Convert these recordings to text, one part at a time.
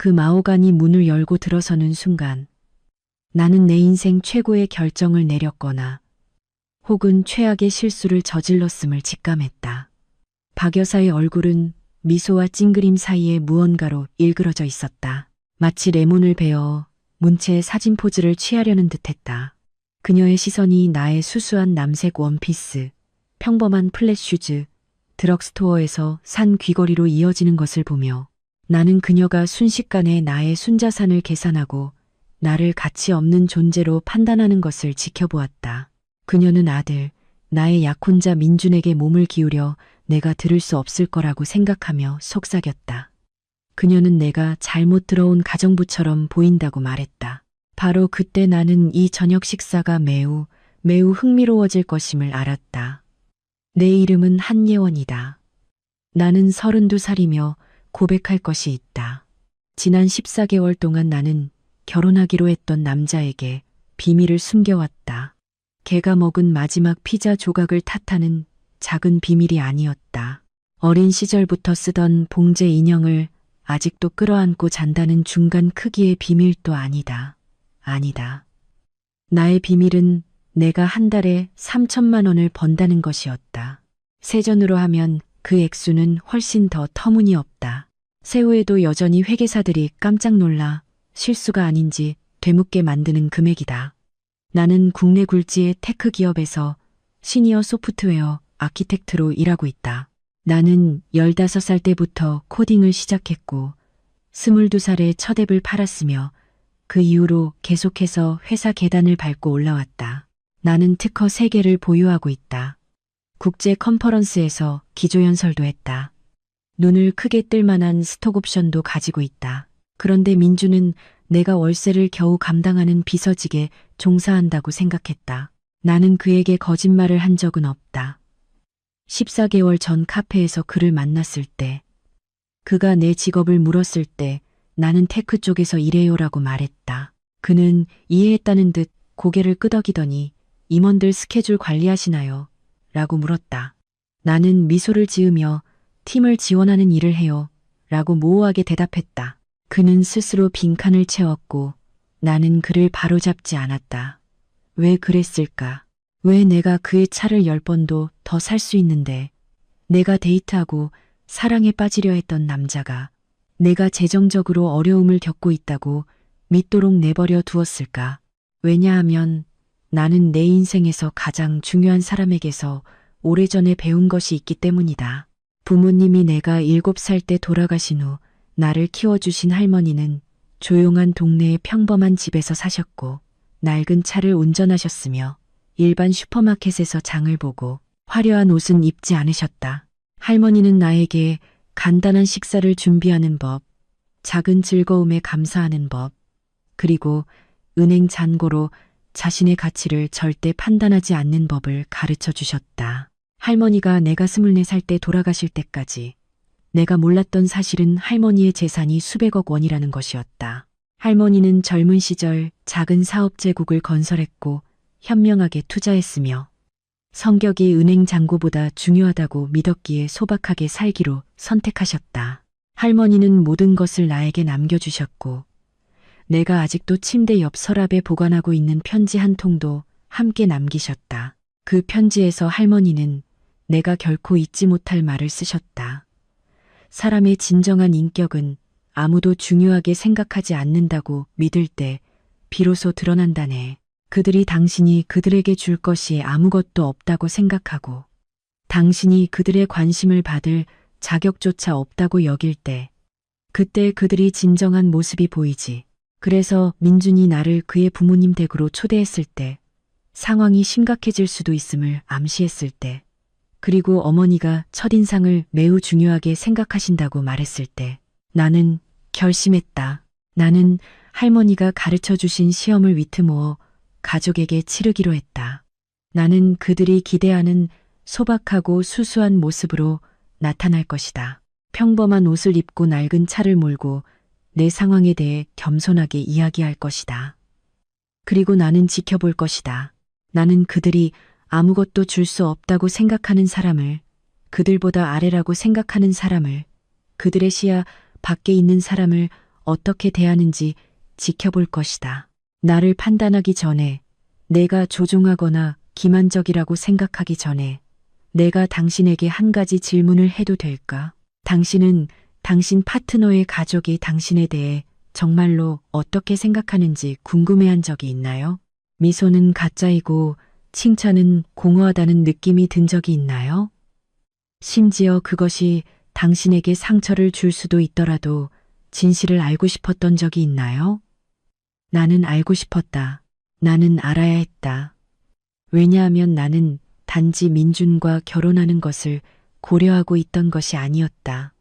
그 마호가니 문을 열고 들어서는 순간 나는 내 인생 최고의 결정을 내렸거나 혹은 최악의 실수를 저질렀음을 직감했다. 박 여사의 얼굴은 미소와 찡그림 사이에 무언가로 일그러져 있었다. 마치 레몬을 베어 문체의 사진 포즈를 취하려는 듯했다. 그녀의 시선이 나의 수수한 남색 원피스, 평범한 플랫슈즈, 드럭스토어에서 산 귀걸이로 이어지는 것을 보며 나는 그녀가 순식간에 나의 순자산을 계산하고 나를 가치 없는 존재로 판단하는 것을 지켜보았다. 그녀는 아들, 나의 약혼자 민준에게 몸을 기울여 내가 들을 수 없을 거라고 생각하며 속삭였다. 그녀는 내가 잘못 들어온 가정부처럼 보인다고 말했다. 바로 그때 나는 이 저녁 식사가 매우 흥미로워질 것임을 알았다. 내 이름은 한예원이다. 나는 32살이며 고백할 것이 있다. 지난 14개월 동안 나는 결혼하기로 했던 남자에게 비밀을 숨겨왔다. 걔가 먹은 마지막 피자 조각을 탓하는 작은 비밀이 아니었다. 어린 시절부터 쓰던 봉제 인형을 아직도 끌어안고 잔다는 중간 크기의 비밀도 아니다. 아니다. 나의 비밀은 내가 한 달에 3천만 원을 번다는 것이었다. 세전으로 하면 그 액수는 훨씬 더 터무니없다. 세후에도 여전히 회계사들이 깜짝 놀라 실수가 아닌지 되묻게 만드는 금액이다. 나는 국내 굴지의 테크 기업에서 시니어 소프트웨어 아키텍트로 일하고 있다. 나는 15살 때부터 코딩을 시작했고 22살에 첫 앱을 팔았으며 그 이후로 계속해서 회사 계단을 밟고 올라왔다. 나는 특허 3개를 보유하고 있다. 국제 컨퍼런스에서 기조연설도 했다. 눈을 크게 뜰 만한 스톡옵션도 가지고 있다. 그런데 민주는 내가 월세를 겨우 감당하는 비서직에 종사한다고 생각했다. 나는 그에게 거짓말을 한 적은 없다. 14개월 전 카페에서 그를 만났을 때, 그가 내 직업을 물었을 때 나는 테크 쪽에서 일해요라고 말했다. 그는 이해했다는 듯 고개를 끄덕이더니 임원들 스케줄 관리하시나요? 라고 물었다. 나는 미소를 지으며 팀을 지원하는 일을 해요. 라고 모호하게 대답했다. 그는 스스로 빈칸을 채웠고 나는 그를 바로잡지 않았다. 왜 그랬을까? 왜 내가 그의 차를 10번도 더 살 수 있는데 내가 데이트하고 사랑에 빠지려 했던 남자가 내가 재정적으로 어려움을 겪고 있다고 믿도록 내버려 두었을까? 왜냐하면 나는 내 인생에서 가장 중요한 사람에게서 오래전에 배운 것이 있기 때문이다. 부모님이 내가 7살 때 돌아가신 후 나를 키워주신 할머니는 조용한 동네의 평범한 집에서 사셨고 낡은 차를 운전하셨으며 일반 슈퍼마켓에서 장을 보고 화려한 옷은 입지 않으셨다. 할머니는 나에게 간단한 식사를 준비하는 법, 작은 즐거움에 감사하는 법, 그리고 은행 잔고로 자신의 가치를 절대 판단하지 않는 법을 가르쳐 주셨다. 할머니가 내가 24살 때 돌아가실 때까지 내가 몰랐던 사실은 할머니의 재산이 수백억 원이라는 것이었다. 할머니는 젊은 시절 작은 사업 제국을 건설했고 현명하게 투자했으며 성격이 은행 잔고보다 중요하다고 믿었기에 소박하게 살기로 선택하셨다. 할머니는 모든 것을 나에게 남겨주셨고 내가 아직도 침대 옆 서랍에 보관하고 있는 편지 한 통도 함께 남기셨다. 그 편지에서 할머니는 내가 결코 잊지 못할 말을 쓰셨다. 사람의 진정한 인격은 아무도 중요하게 생각하지 않는다고 믿을 때 비로소 드러난다네. 그들이 당신이 그들에게 줄 것이 아무것도 없다고 생각하고 당신이 그들의 관심을 받을 자격조차 없다고 여길 때 그때 그들이 진정한 모습이 보이지. 그래서 민준이 나를 그의 부모님 댁으로 초대했을 때 상황이 심각해질 수도 있음을 암시했을 때 그리고 어머니가 첫인상을 매우 중요하게 생각하신다고 말했을 때 나는 결심했다. 나는 할머니가 가르쳐 주신 시험을 위트모어 가족에게 치르기로 했다. 나는 그들이 기대하는 소박하고 수수한 모습으로 나타날 것이다. 평범한 옷을 입고 낡은 차를 몰고 내 상황에 대해 겸손하게 이야기할 것이다. 그리고 나는 지켜볼 것이다. 나는 그들이 아무것도 줄 수 없다고 생각하는 사람을, 그들보다 아래라고 생각하는 사람을, 그들의 시야 밖에 있는 사람을 어떻게 대하는지 지켜볼 것이다. 나를 판단하기 전에, 내가 조종하거나 기만적이라고 생각하기 전에 내가 당신에게 한 가지 질문을 해도 될까? 당신은 당신 파트너의 가족이 당신에 대해 정말로 어떻게 생각하는지 궁금해한 적이 있나요? 미소는 가짜이고 칭찬은 공허하다는 느낌이 든 적이 있나요? 심지어 그것이 당신에게 상처를 줄 수도 있더라도 진실을 알고 싶었던 적이 있나요? 나는 알고 싶었다. 나는 알아야 했다. 왜냐하면 나는 단지 민준과 결혼하는 것을 고려하고 있던 것이 아니었다.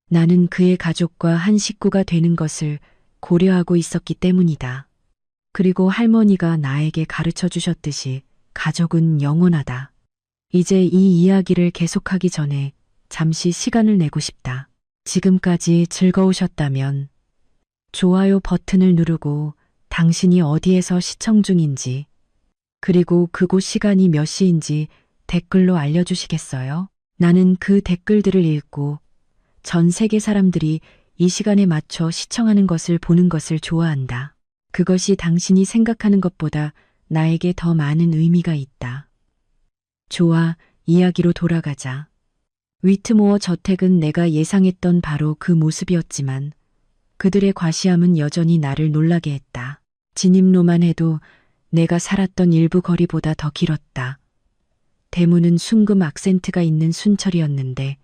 나는 그의 가족과 한 식구가 되는 것을 고려하고 있었기 때문이다. 그리고 할머니가 나에게 가르쳐 주셨듯이 가족은 영원하다. 이제 이 이야기를 계속하기 전에 잠시 시간을 내고 싶다. 지금까지 즐거우셨다면 좋아요 버튼을 누르고 당신이 어디에서 시청 중인지, 그리고 그곳 시간이 몇 시인지 댓글로 알려주시겠어요? 나는 그 댓글들을 읽고 전 세계 사람들이 이 시간에 맞춰 시청하는 것을 보는 것을 좋아한다. 그것이 당신이 생각하는 것보다 나에게 더 많은 의미가 있다. 좋아, 이야기로 돌아가자. 위트모어 저택은 내가 예상했던 바로 그 모습이었지만 그들의 과시함은 여전히 나를 놀라게 했다. 진입로만 해도 내가 살았던 일부 거리보다 더 길었다. 대문은 순금 악센트가 있는 순철이었는데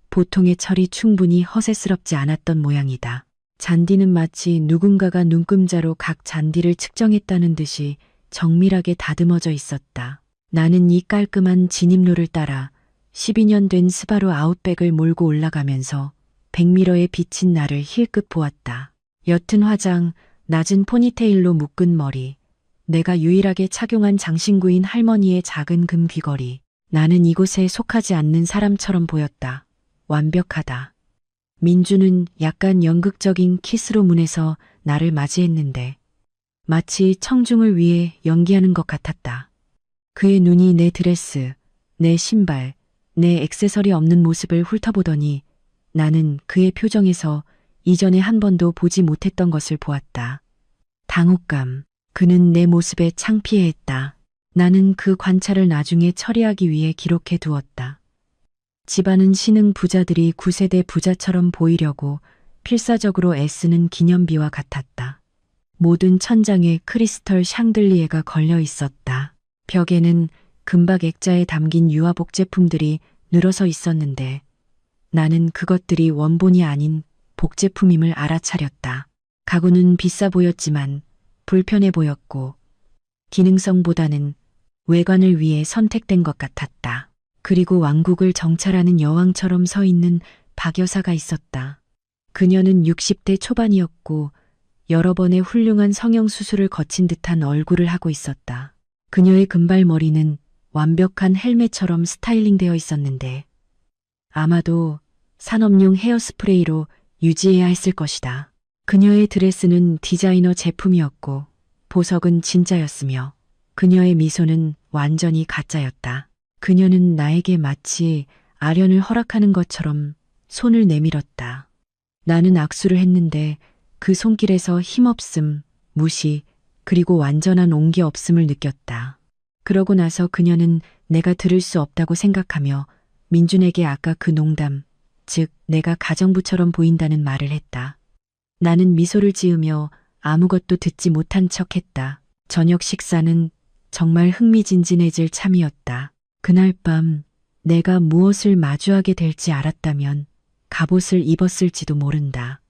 보통의 철이 충분히 허세스럽지 않았던 모양이다. 잔디는 마치 누군가가 눈금자로 각 잔디를 측정했다는 듯이 정밀하게 다듬어져 있었다. 나는 이 깔끔한 진입로를 따라 12년 된 스바루 아웃백을 몰고 올라가면서 100m에 비친 나를 힐끗 보았다. 옅은 화장, 낮은 포니테일로 묶은 머리, 내가 유일하게 착용한 장신구인 할머니의 작은 금 귀걸이. 나는 이곳에 속하지 않는 사람처럼 보였다. 완벽하다. 민주는 약간 연극적인 키스로 문에서 나를 맞이했는데 마치 청중을 위해 연기하는 것 같았다. 그의 눈이 내 드레스, 내 신발, 내 액세서리 없는 모습을 훑어보더니 나는 그의 표정에서 이전에 한 번도 보지 못했던 것을 보았다. 당혹감. 그는 내 모습에 창피해했다. 나는 그 관찰을 나중에 처리하기 위해 기록해 두었다. 집안은 신흥 부자들이 9세대 부자처럼 보이려고 필사적으로 애쓰는 기념비와 같았다. 모든 천장에 크리스털 샹들리에가 걸려 있었다. 벽에는 금박 액자에 담긴 유아복 제품들이 늘어서 있었는데 나는 그것들이 원본이 아닌 복제품임을 알아차렸다. 가구는 비싸 보였지만 불편해 보였고 기능성보다는 외관을 위해 선택된 것 같았다. 그리고 왕국을 정찰하는 여왕처럼 서 있는 박 여사가 있었다. 그녀는 60대 초반이었고 여러 번의 훌륭한 성형수술을 거친 듯한 얼굴을 하고 있었다. 그녀의 금발머리는 완벽한 헬멧처럼 스타일링되어 있었는데 아마도 산업용 헤어스프레이로 유지해야 했을 것이다. 그녀의 드레스는 디자이너 제품이었고 보석은 진짜였으며 그녀의 미소는 완전히 가짜였다. 그녀는 나에게 마치 아련을 허락하는 것처럼 손을 내밀었다. 나는 악수를 했는데 그 손길에서 힘없음, 무시, 그리고 완전한 온기 없음을 느꼈다. 그러고 나서 그녀는 내가 들을 수 없다고 생각하며 민준에게 아까 그 농담, 즉 내가 가정부처럼 보인다는 말을 했다. 나는 미소를 지으며 아무것도 듣지 못한 척했다. 저녁 식사는 정말 흥미진진해질 참이었다. 그날 밤 내가 무엇을 마주하게 될지 알았다면 갑옷을 입었을지도 모른다.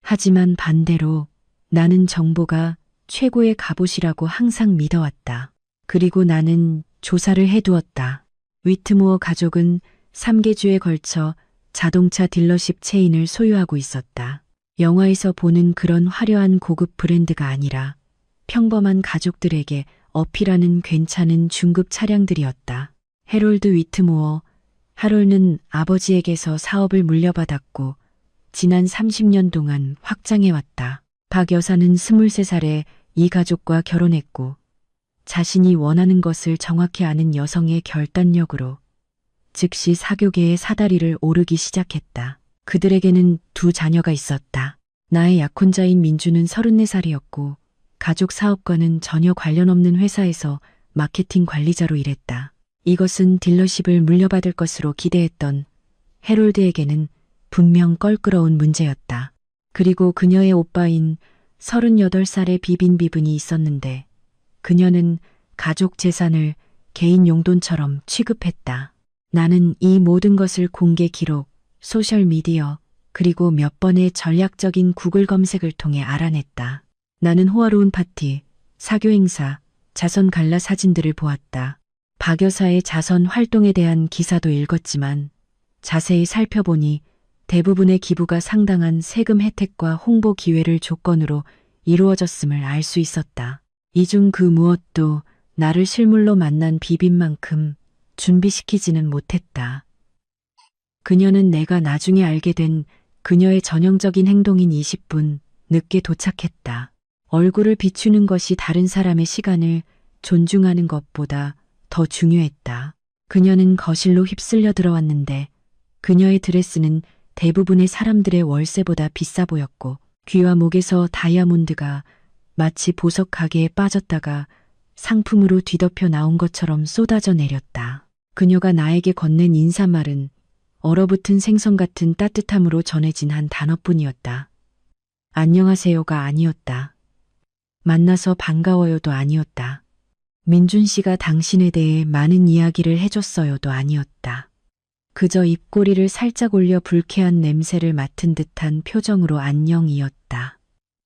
하지만 반대로 나는 정보가 최고의 갑옷이라고 항상 믿어왔다. 그리고 나는 조사를 해두었다. 위트모어 가족은 3개주에 걸쳐 자동차 딜러십 체인을 소유하고 있었다. 영화에서 보는 그런 화려한 고급 브랜드가 아니라 평범한 가족들에게 어필하는 괜찮은 중급 차량들이었다. 해롤드 위트모어, 하롤는 아버지에게서 사업을 물려받았고 지난 30년 동안 확장해왔다. 박 여사는 23살에 이 가족과 결혼했고 자신이 원하는 것을 정확히 아는 여성의 결단력으로 즉시 사교계의 사다리를 오르기 시작했다. 그들에게는 두 자녀가 있었다. 나의 약혼자인 민주는 34살이었고 가족 사업과는 전혀 관련 없는 회사에서 마케팅 관리자로 일했다. 이것은 딜러십을 물려받을 것으로 기대했던 해롤드에게는 분명 껄끄러운 문제였다. 그리고 그녀의 오빠인 38살의 비빈비분이 있었는데 그녀는 가족 재산을 개인 용돈처럼 취급했다. 나는 이 모든 것을 공개 기록, 소셜미디어, 그리고 몇 번의 전략적인 구글 검색을 통해 알아냈다. 나는 호화로운 파티, 사교 행사, 자선 갈라 사진들을 보았다. 박 여사의 자선 활동에 대한 기사도 읽었지만 자세히 살펴보니 대부분의 기부가 상당한 세금 혜택과 홍보 기회를 조건으로 이루어졌음을 알 수 있었다. 이 중 그 무엇도 나를 실물로 만난 비빈만큼 준비시키지는 못했다. 그녀는 내가 나중에 알게 된 그녀의 전형적인 행동인 20분 늦게 도착했다. 얼굴을 비추는 것이 다른 사람의 시간을 존중하는 것보다 더 중요했다. 그녀는 거실로 휩쓸려 들어왔는데 그녀의 드레스는 대부분의 사람들의 월세보다 비싸 보였고 귀와 목에서 다이아몬드가 마치 보석 가게에 빠졌다가 상품으로 뒤덮여 나온 것처럼 쏟아져 내렸다. 그녀가 나에게 건넨 인사말은 얼어붙은 생선 같은 따뜻함으로 전해진 한 단어뿐이었다. 안녕하세요가 아니었다. 만나서 반가워요도 아니었다. 민준 씨가 당신에 대해 많은 이야기를 해줬어요도 아니었다. 그저 입꼬리를 살짝 올려 불쾌한 냄새를 맡은 듯한 표정으로 안녕이었다.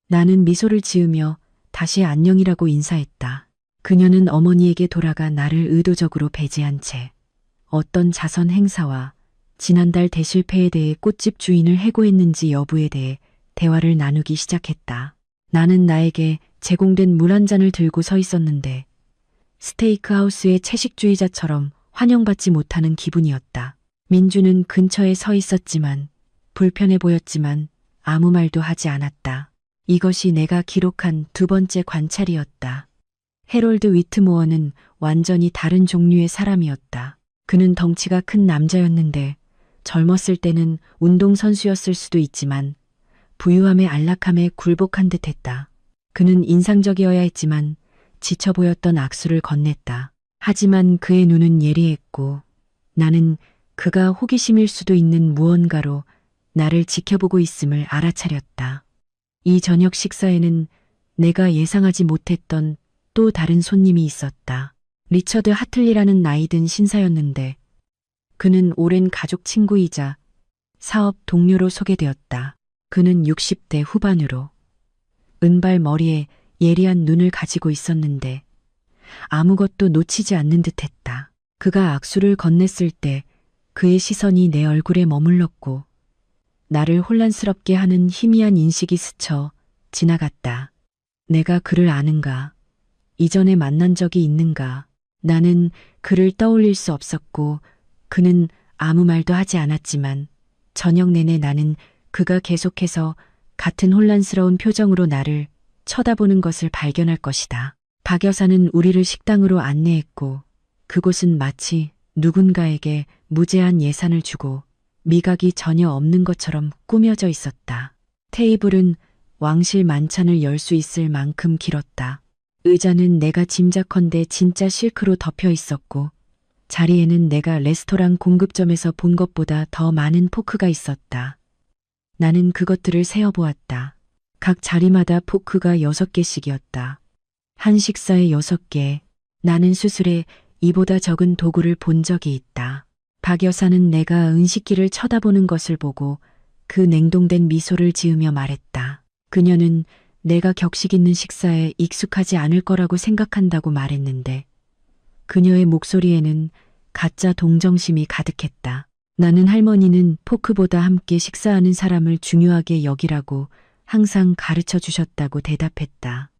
나는 미소를 지으며 다시 안녕이라고 인사했다. 그녀는 어머니에게 돌아가 나를 의도적으로 배제한 채 어떤 자선 행사와 지난달 대실패에 대해 꽃집 주인을 해고했는지 여부에 대해 대화를 나누기 시작했다. 나는 나에게 제공된 물 한 잔을 들고 서 있었는데 스테이크하우스의 채식주의자처럼 환영받지 못하는 기분이었다. 민주는 근처에 서 있었지만 불편해 보였지만 아무 말도 하지 않았다. 이것이 내가 기록한 두 번째 관찰이었다. 해롤드 위트모어는 완전히 다른 종류의 사람이었다. 그는 덩치가 큰 남자였는데 젊었을 때는 운동선수였을 수도 있지만 부유함의 안락함에 굴복한 듯했다. 그는 인상적이어야 했지만 지쳐 보였던 악수를 건넸다. 하지만 그의 눈은 예리했고 나는 그가 호기심일 수도 있는 무언가로 나를 지켜보고 있음을 알아차렸다. 이 저녁 식사에는 내가 예상하지 못했던 또 다른 손님이 있었다. 리처드 하틀리라는 나이든 신사였는데 그는 오랜 가족 친구이자 사업 동료로 소개되었다. 그는 60대 후반으로 은발 머리에 예리한 눈을 가지고 있었는데 아무것도 놓치지 않는 듯했다. 그가 악수를 건넸을 때 그의 시선이 내 얼굴에 머물렀고 나를 혼란스럽게 하는 희미한 인식이 스쳐 지나갔다. 내가 그를 아는가? 이전에 만난 적이 있는가? 나는 그를 떠올릴 수 없었고 그는 아무 말도 하지 않았지만 저녁 내내 나는 그가 계속해서 같은 혼란스러운 표정으로 나를 쳐다보는 것을 발견할 것이다. 박 여사는 우리를 식당으로 안내했고 그곳은 마치 누군가에게 무제한 예산을 주고 미각이 전혀 없는 것처럼 꾸며져 있었다. 테이블은 왕실 만찬을 열 수 있을 만큼 길었다. 의자는 내가 짐작컨대 진짜 실크로 덮여 있었고 자리에는 내가 레스토랑 공급점에서 본 것보다 더 많은 포크가 있었다. 나는 그것들을 세어보았다. 각 자리마다 포크가 6개씩이었다. 한 식사에 6개. 나는 수술에 이보다 적은 도구를 본 적이 있다. 박 여사는 내가 은식기를 쳐다보는 것을 보고 그 냉동된 미소를 지으며 말했다. 그녀는 내가 격식 있는 식사에 익숙하지 않을 거라고 생각한다고 말했는데 그녀의 목소리에는 가짜 동정심이 가득했다. 나는 할머니는 포크보다 함께 식사하는 사람을 중요하게 여기라고 항상 가르쳐 주셨다고 대답했다.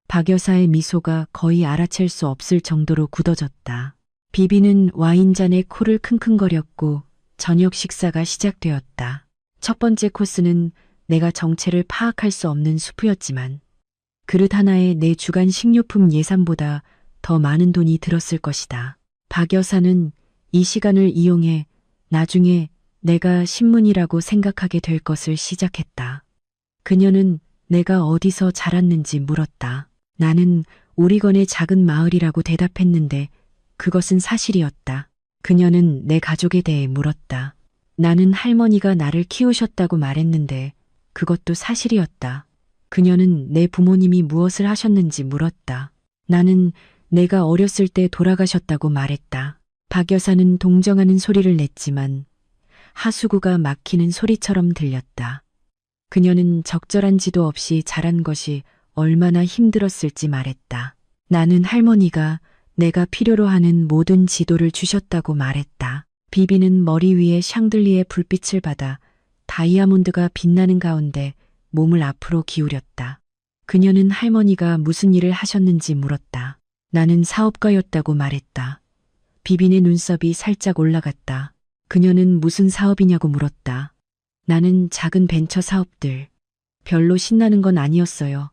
박 여사의 미소가 거의 알아챌 수 없을 정도로 굳어졌다. 비비는 와인잔에 코를 킁킁거렸고 저녁 식사가 시작되었다. 첫 번째 코스는 내가 정체를 파악할 수 없는 수프였지만 그릇 하나에 내 주간 식료품 예산보다 더 많은 돈이 들었을 것이다. 박 여사는 이 시간을 이용해 나중에 내가 신문이라고 생각하게 될 것을 시작했다. 그녀는 내가 어디서 자랐는지 물었다. 나는 오리건의 작은 마을이라고 대답했는데 그것은 사실이었다. 그녀는 내 가족에 대해 물었다. 나는 할머니가 나를 키우셨다고 말했는데 그것도 사실이었다. 그녀는 내 부모님이 무엇을 하셨는지 물었다. 나는 내가 어렸을 때 돌아가셨다고 말했다. 박 여사는 동정하는 소리를 냈지만 하수구가 막히는 소리처럼 들렸다. 그녀는 적절한 지도 없이 자란 것이 얼마나 힘들었을지 말했다. 나는 할머니가 내가 필요로 하는 모든 지도를 주셨다고 말했다. 비비는 머리 위에 샹들리에 불빛을 받아 다이아몬드가 빛나는 가운데 몸을 앞으로 기울였다. 그녀는 할머니가 무슨 일을 하셨는지 물었다. 나는 사업가였다고 말했다. 비빈의 눈썹이 살짝 올라갔다. 그녀는 무슨 사업이냐고 물었다. 나는 작은 벤처 사업들. 별로 신나는 건 아니었어요.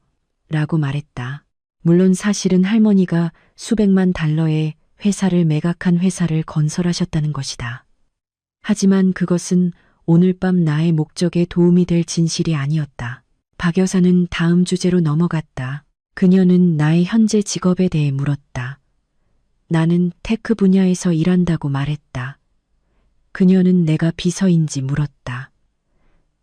라고 말했다. 물론 사실은 할머니가 수백만 달러의 회사를 매각한 회사를 건설하셨다는 것이다. 하지만 그것은 오늘 밤 나의 목적에 도움이 될 진실이 아니었다. 박 여사는 다음 주제로 넘어갔다. 그녀는 나의 현재 직업에 대해 물었다. 나는 테크 분야에서 일한다고 말했다. 그녀는 내가 비서인지 물었다.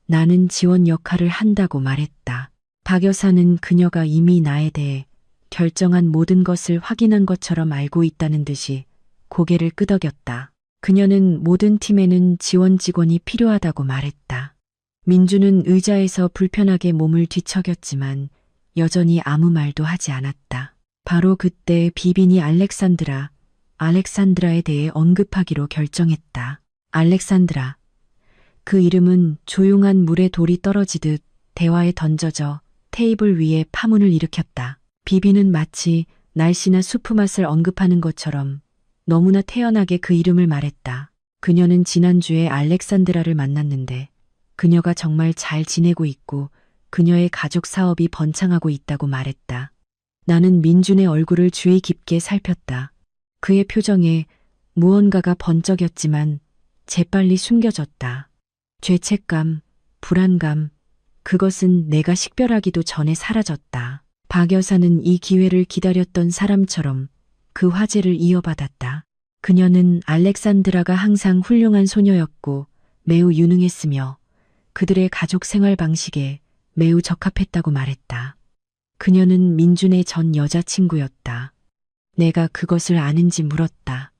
나는 지원 역할을 한다고 말했다. 박 여사는 그녀가 이미 나에 대해 결정한 모든 것을 확인한 것처럼 알고 있다는 듯이 고개를 끄덕였다. 그녀는 모든 팀에는 지원 직원이 필요하다고 말했다. 민주는 의자에서 불편하게 몸을 뒤척였지만 여전히 아무 말도 하지 않았다. 바로 그때 비빈이 알렉산드라에 대해 언급하기로 결정했다. 알렉산드라. 그 이름은 조용한 물에 돌이 떨어지듯 대화에 던져져 테이블 위에 파문을 일으켰다. 비비는 마치 날씨나 수프 맛을 언급하는 것처럼 너무나 태연하게 그 이름을 말했다. 그녀는 지난주에 알렉산드라를 만났는데 그녀가 정말 잘 지내고 있고 그녀의 가족 사업이 번창하고 있다고 말했다. 나는 민준의 얼굴을 주의 깊게 살폈다. 그의 표정에 무언가가 번쩍였지만 재빨리 숨겨졌다. 죄책감, 불안감, 그것은 내가 식별하기도 전에 사라졌다. 박 여사는 이 기회를 기다렸던 사람처럼 그 화제를 이어받았다. 그녀는 알렉산드라가 항상 훌륭한 소녀였고 매우 유능했으며 그들의 가족 생활 방식에 매우 적합했다고 말했다. 그녀는 민준의 전 여자친구였다. 내가 그것을 아는지 물었다.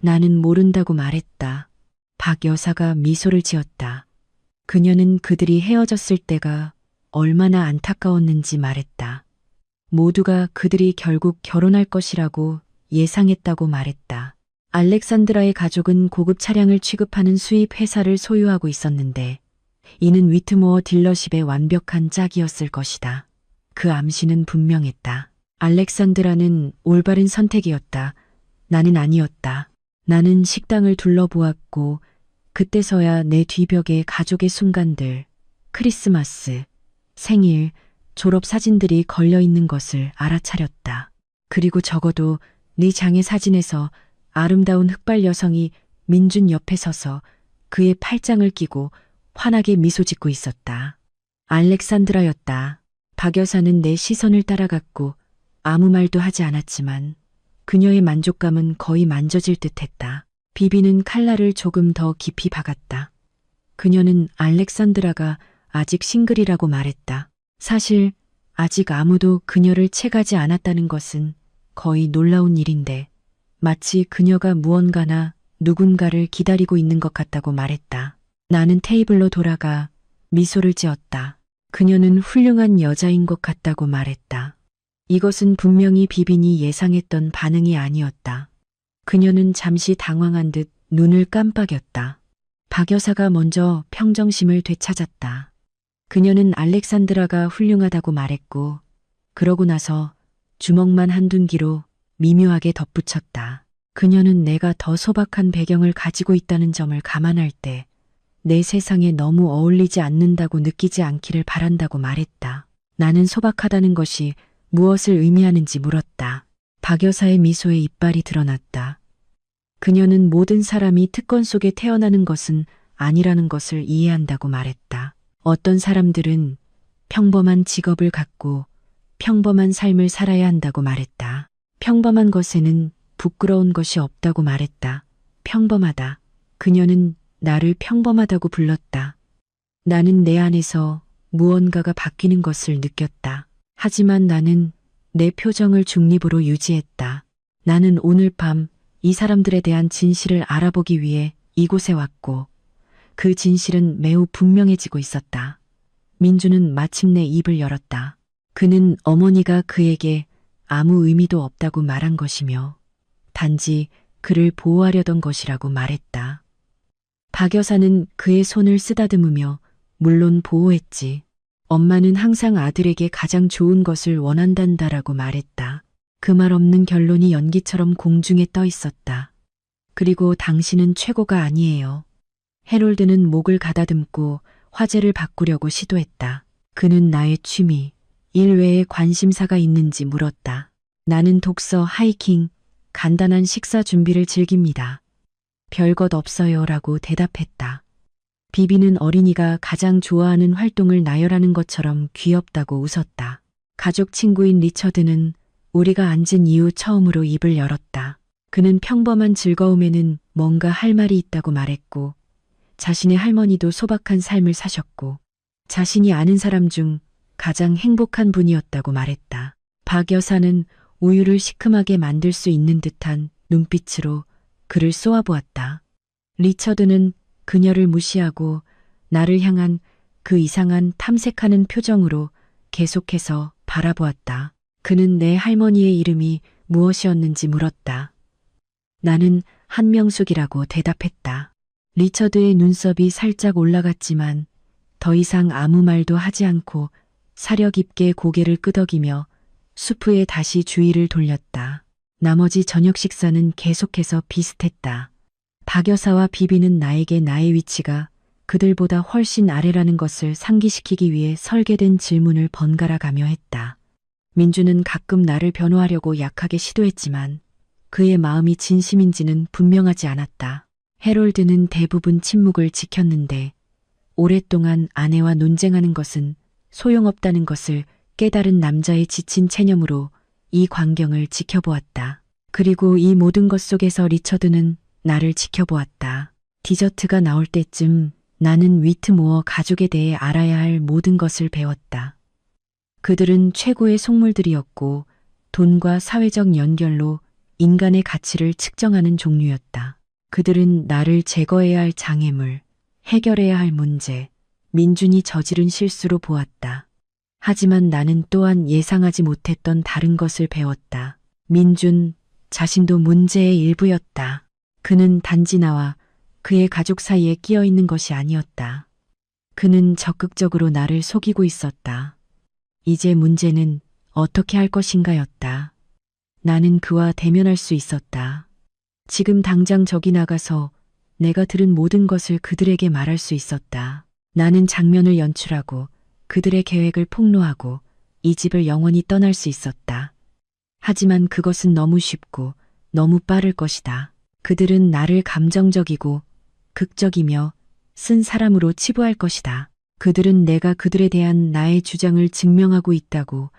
나는 모른다고 말했다. 박 여사가 미소를 지었다. 그녀는 그들이 헤어졌을 때가 얼마나 안타까웠는지 말했다. 모두가 그들이 결국 결혼할 것이라고 예상했다고 말했다. 알렉산드라의 가족은 고급 차량을 취급하는 수입 회사를 소유하고 있었는데 이는 위트모어 딜러십의 완벽한 짝이었을 것이다. 그 암시는 분명했다. 알렉산드라는 올바른 선택이었다. 나는 아니었다. 나는 식당을 둘러보았고 그때서야 내 뒤벽에 가족의 순간들, 크리스마스, 생일, 졸업 사진들이 걸려있는 것을 알아차렸다. 그리고 적어도 네 장의 사진에서 아름다운 흑발 여성이 민준 옆에 서서 그의 팔짱을 끼고 환하게 미소 짓고 있었다. 알렉산드라였다. 박 여사는 내 시선을 따라갔고 아무 말도 하지 않았지만 그녀의 만족감은 거의 만져질 듯했다. 비비는 칼날을 조금 더 깊이 박았다. 그녀는 알렉산드라가 아직 싱글이라고 말했다. 사실 아직 아무도 그녀를 채가지 않았다는 것은 거의 놀라운 일인데 마치 그녀가 무언가나 누군가를 기다리고 있는 것 같다고 말했다. 나는 테이블로 돌아가 미소를 지었다. 그녀는 훌륭한 여자인 것 같다고 말했다. 이것은 분명히 비빈이 예상했던 반응이 아니었다. 그녀는 잠시 당황한 듯 눈을 깜빡였다. 박 여사가 먼저 평정심을 되찾았다. 그녀는 알렉산드라가 훌륭하다고 말했고 그러고 나서 주먹만 한 둔기로 미묘하게 덧붙였다. 그녀는 내가 더 소박한 배경을 가지고 있다는 점을 감안할 때 내 세상에 너무 어울리지 않는다고 느끼지 않기를 바란다고 말했다. 나는 소박하다는 것이 무엇을 의미하는지 물었다. 박 여사의 미소에 이빨이 드러났다. 그녀는 모든 사람이 특권 속에 태어나는 것은 아니라는 것을 이해한다고 말했다. 어떤 사람들은 평범한 직업을 갖고 평범한 삶을 살아야 한다고 말했다. 평범한 것에는 부끄러운 것이 없다고 말했다. 평범하다. 그녀는 나를 평범하다고 불렀다. 나는 내 안에서 무언가가 바뀌는 것을 느꼈다. 하지만 나는 내 표정을 중립으로 유지했다. 나는 오늘 밤 이 사람들에 대한 진실을 알아보기 위해 이곳에 왔고 그 진실은 매우 분명해지고 있었다. 민주는 마침내 입을 열었다. 그는 어머니가 그에게 아무 의미도 없다고 말한 것이며 단지 그를 보호하려던 것이라고 말했다. 박 여사는 그의 손을 쓰다듬으며 물론 보호했지. 엄마는 항상 아들에게 가장 좋은 것을 원한단다라고 말했다. 그 말 없는 결론이 연기처럼 공중에 떠 있었다. 그리고 당신은 최고가 아니에요. 해롤드는 목을 가다듬고 화제를 바꾸려고 시도했다. 그는 나의 취미, 일 외에 관심사가 있는지 물었다. 나는 독서, 하이킹, 간단한 식사 준비를 즐깁니다. 별것 없어요 라고 대답했다. 비비는 어린이가 가장 좋아하는 활동을 나열하는 것처럼 귀엽다고 웃었다. 가족 친구인 리처드는 우리가 앉은 이후 처음으로 입을 열었다. 그는 평범한 즐거움에는 뭔가 할 말이 있다고 말했고 자신의 할머니도 소박한 삶을 사셨고 자신이 아는 사람 중 가장 행복한 분이었다고 말했다. 박 여사는 우유를 시큼하게 만들 수 있는 듯한 눈빛으로 그를 쏘아보았다. 리처드는 그녀를 무시하고 나를 향한 그 이상한 탐색하는 표정으로 계속해서 바라보았다. 그는 내 할머니의 이름이 무엇이었는지 물었다. 나는 한명숙이라고 대답했다. 리처드의 눈썹이 살짝 올라갔지만 더 이상 아무 말도 하지 않고 사려 깊게 고개를 끄덕이며 수프에 다시 주의를 돌렸다. 나머지 저녁 식사는 계속해서 비슷했다. 박 여사와 비비는 나에게 나의 위치가 그들보다 훨씬 아래라는 것을 상기시키기 위해 설계된 질문을 번갈아 가며 했다. 민주는 가끔 나를 변호하려고 약하게 시도했지만 그의 마음이 진심인지는 분명하지 않았다. 해롤드는 대부분 침묵을 지켰는데 오랫동안 아내와 논쟁하는 것은 소용없다는 것을 깨달은 남자의 지친 체념으로 이 광경을 지켜보았다. 그리고 이 모든 것 속에서 리처드는 나를 지켜보았다. 디저트가 나올 때쯤 나는 위트모어 가족에 대해 알아야 할 모든 것을 배웠다. 그들은 최고의 속물들이었고 돈과 사회적 연결로 인간의 가치를 측정하는 종류였다. 그들은 나를 제거해야 할 장애물, 해결해야 할 문제, 민준이 저지른 실수로 보았다. 하지만 나는 또한 예상하지 못했던 다른 것을 배웠다. 민준 자신도 문제의 일부였다. 그는 단지 나와 그의 가족 사이에 끼어 있는 것이 아니었다. 그는 적극적으로 나를 속이고 있었다. 이제 문제는 어떻게 할 것인가였다. 나는 그와 대면할 수 있었다. 지금 당장 저기 나가서 내가 들은 모든 것을 그들에게 말할 수 있었다. 나는 장면을 연출하고 그들의 계획을 폭로하고 이 집을 영원히 떠날 수 있었다. 하지만 그것은 너무 쉽고 너무 빠를 것이다. 그들은 나를 감정적이고 극적이며 쓴 사람으로 치부할 것이다. 그들은 내가 그들에 대한 나의 주장을 증명하고 있다고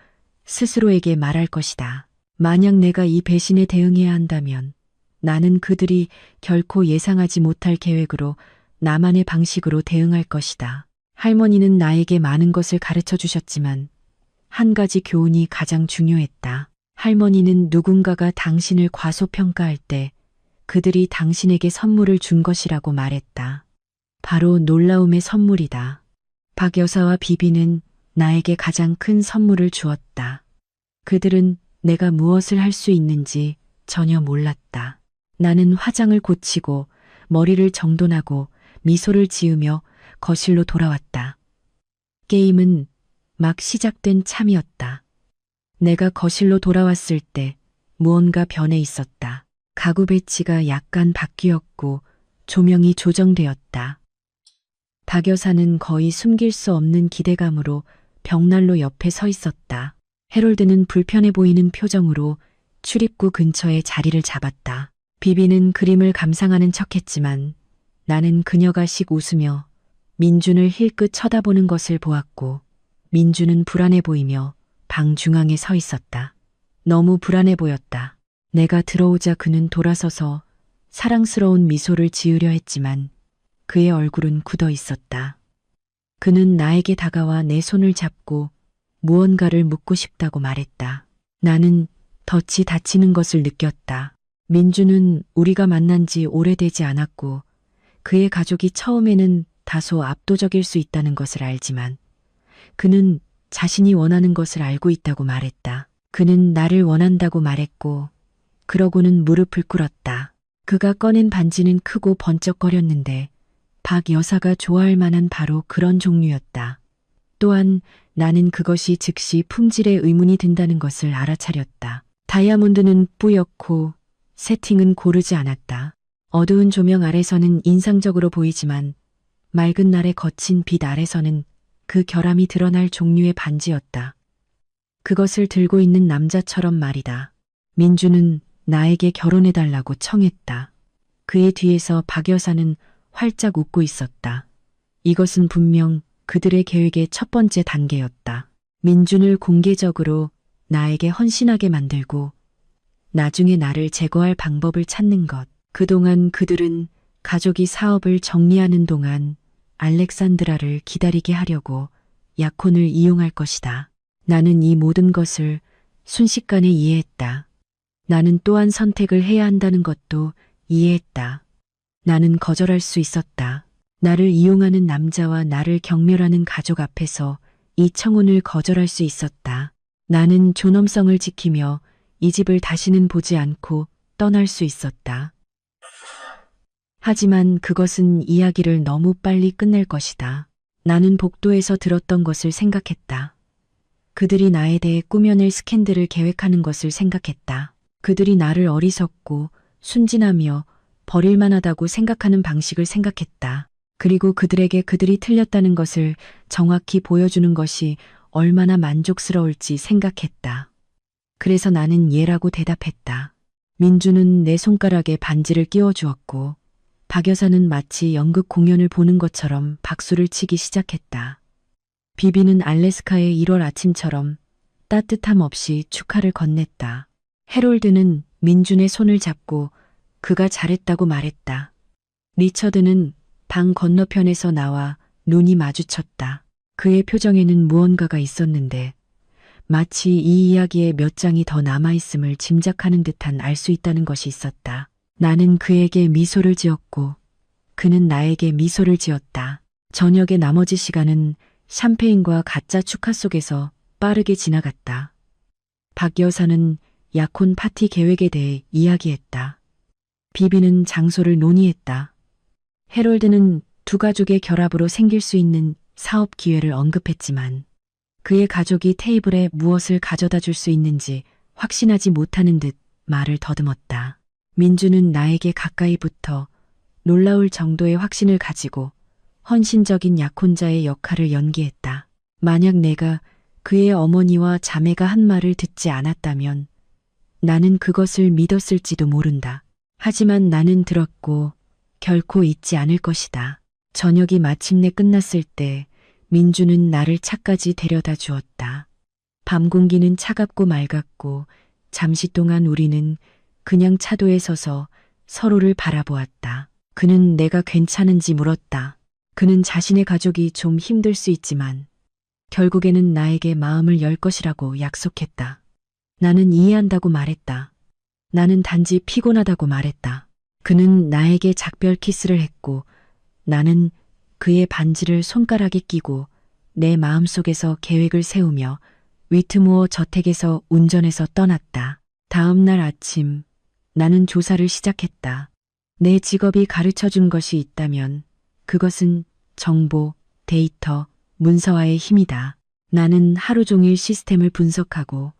스스로에게 말할 것이다. 만약 내가 이 배신에 대응해야 한다면 나는 그들이 결코 예상하지 못할 계획으로 나만의 방식으로 대응할 것이다. 할머니는 나에게 많은 것을 가르쳐 주셨지만 한 가지 교훈이 가장 중요했다. 할머니는 누군가가 당신을 과소평가할 때 그들이 당신에게 선물을 준 것이라고 말했다. 바로 놀라움의 선물이다. 박 여사와 비비는 나에게 가장 큰 선물을 주었다. 그들은 내가 무엇을 할 수 있는지 전혀 몰랐다. 나는 화장을 고치고 머리를 정돈하고 미소를 지으며 거실로 돌아왔다. 게임은 막 시작된 참이었다. 내가 거실로 돌아왔을 때 무언가 변해 있었다. 가구 배치가 약간 바뀌었고 조명이 조정되었다. 박 여사는 거의 숨길 수 없는 기대감으로 벽난로 옆에 서 있었다. 해롤드는 불편해 보이는 표정으로 출입구 근처에 자리를 잡았다. 비비는 그림을 감상하는 척했지만 나는 그녀가 씩 웃으며 민준을 힐끗 쳐다보는 것을 보았고 민주는 불안해 보이며 방 중앙에 서 있었다. 너무 불안해 보였다. 내가 들어오자 그는 돌아서서 사랑스러운 미소를 지으려 했지만 그의 얼굴은 굳어 있었다. 그는 나에게 다가와 내 손을 잡고 무언가를 묻고 싶다고 말했다. 나는 덫이 닫히는 것을 느꼈다. 민주는 우리가 만난 지 오래되지 않았고 그의 가족이 처음에는 다소 압도적일 수 있다는 것을 알지만 그는 자신이 원하는 것을 알고 있다고 말했다. 그는 나를 원한다고 말했고 그러고는 무릎을 꿇었다. 그가 꺼낸 반지는 크고 번쩍거렸는데 박 여사가 좋아할 만한 바로 그런 종류였다. 또한 나는 그것이 즉시 품질에 의문이 든다는 것을 알아차렸다. 다이아몬드는 뿌옇고 세팅은 고르지 않았다. 어두운 조명 아래서는 인상적으로 보이지만 맑은 날의 거친 빛 아래서는 그 결함이 드러날 종류의 반지였다. 그것을 들고 있는 남자처럼 말이다. 민주는 나에게 결혼해달라고 청했다. 그의 뒤에서 박 여사는 활짝 웃고 있었다. 이것은 분명 그들의 계획의 첫 번째 단계였다. 민준을 공개적으로 나에게 헌신하게 만들고 나중에 나를 제거할 방법을 찾는 것. 그동안 그들은 가족이 사업을 정리하는 동안 알렉산드라를 기다리게 하려고 약혼을 이용할 것이다. 나는 이 모든 것을 순식간에 이해했다. 나는 또한 선택을 해야 한다는 것도 이해했다. 나는 거절할 수 있었다. 나를 이용하는 남자와 나를 경멸하는 가족 앞에서 이 청혼을 거절할 수 있었다. 나는 존엄성을 지키며 이 집을 다시는 보지 않고 떠날 수 있었다. 하지만 그것은 이야기를 너무 빨리 끝낼 것이다. 나는 복도에서 들었던 것을 생각했다. 그들이 나에 대해 꾸며낼 스캔들을 계획하는 것을 생각했다. 그들이 나를 어리석고 순진하며 버릴만하다고 생각하는 방식을 생각했다. 그리고 그들에게 그들이 틀렸다는 것을 정확히 보여주는 것이 얼마나 만족스러울지 생각했다. 그래서 나는 예라고 대답했다. 민주는 내 손가락에 반지를 끼워주었고 박 여사는 마치 연극 공연을 보는 것처럼 박수를 치기 시작했다. 비비는 알래스카의 1월 아침처럼 따뜻함 없이 축하를 건넸다. 해롤드는 민준의 손을 잡고 그가 잘했다고 말했다. 리처드는 방 건너편에서 나와 눈이 마주쳤다. 그의 표정에는 무언가가 있었는데 마치 이 이야기에 몇 장이 더 남아있음을 짐작하는 듯한 알 수 있다는 것이 있었다. 나는 그에게 미소를 지었고 그는 나에게 미소를 지었다. 저녁의 나머지 시간은 샴페인과 가짜 축하 속에서 빠르게 지나갔다. 박 여사는 약혼 파티 계획에 대해 이야기했다. 비비는 장소를 논의했다. 해롤드는 두 가족의 결합으로 생길 수 있는 사업 기회를 언급했지만 그의 가족이 테이블에 무엇을 가져다 줄 수 있는지 확신하지 못하는 듯 말을 더듬었다. 민주는 나에게 가까이 붙어 놀라울 정도의 확신을 가지고 헌신적인 약혼자의 역할을 연기했다. 만약 내가 그의 어머니와 자매가 한 말을 듣지 않았다면 나는 그것을 믿었을지도 모른다. 하지만 나는 들었고 결코 잊지 않을 것이다. 저녁이 마침내 끝났을 때 민주는 나를 차까지 데려다 주었다. 밤 공기는 차갑고 맑았고 잠시 동안 우리는 그냥 차도에 서서 서로를 바라보았다. 그는 내가 괜찮은지 물었다. 그는 자신의 가족이 좀 힘들 수 있지만 결국에는 나에게 마음을 열 것이라고 약속했다. 나는 이해한다고 말했다. 나는 단지 피곤하다고 말했다. 그는 나에게 작별 키스를 했고 나는 그의 반지를 손가락에 끼고 내 마음속에서 계획을 세우며 위트모어 저택에서 운전해서 떠났다. 다음 날 아침 나는 조사를 시작했다. 내 직업이 가르쳐준 것이 있다면 그것은 정보, 데이터, 문서화의 힘이다. 나는 하루 종일 시스템을 분석하고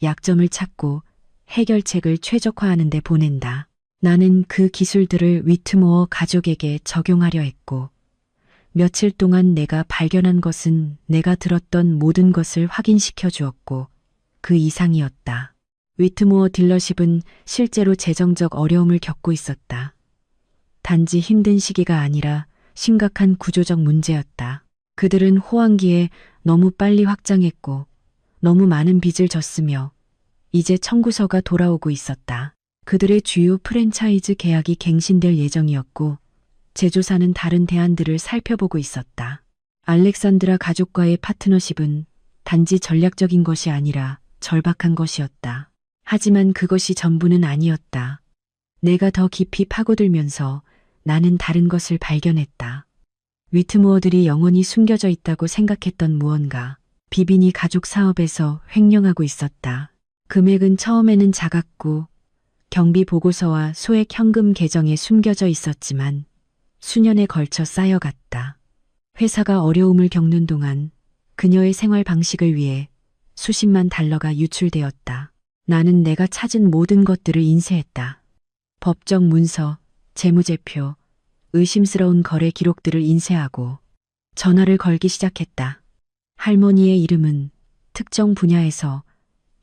약점을 찾고 해결책을 최적화하는 데 보낸다. 나는 그 기술들을 위트모어 가족에게 적용하려 했고 며칠 동안 내가 발견한 것은 내가 들었던 모든 것을 확인시켜 주었고 그 이상이었다. 위트모어 딜러십은 실제로 재정적 어려움을 겪고 있었다. 단지 힘든 시기가 아니라 심각한 구조적 문제였다. 그들은 호황기에 너무 빨리 확장했고 너무 많은 빚을 졌으며 이제 청구서가 돌아오고 있었다. 그들의 주요 프랜차이즈 계약이 갱신될 예정이었고 제조사는 다른 대안들을 살펴보고 있었다. 알렉산드라 가족과의 파트너십은 단지 전략적인 것이 아니라 절박한 것이었다. 하지만 그것이 전부는 아니었다. 내가 더 깊이 파고들면서 나는 다른 것을 발견했다. 위트모어들이 영원히 숨겨져 있다고 생각했던 무언가, 비비니 가족 사업에서 횡령하고 있었다. 금액은 처음에는 작았고 경비 보고서와 소액 현금 계정에 숨겨져 있었지만 수년에 걸쳐 쌓여갔다. 회사가 어려움을 겪는 동안 그녀의 생활 방식을 위해 수십만 달러가 유출되었다. 나는 내가 찾은 모든 것들을 인쇄했다. 법적 문서, 재무제표, 의심스러운 거래 기록들을 인쇄하고 전화를 걸기 시작했다. 할머니의 이름은 특정 분야에서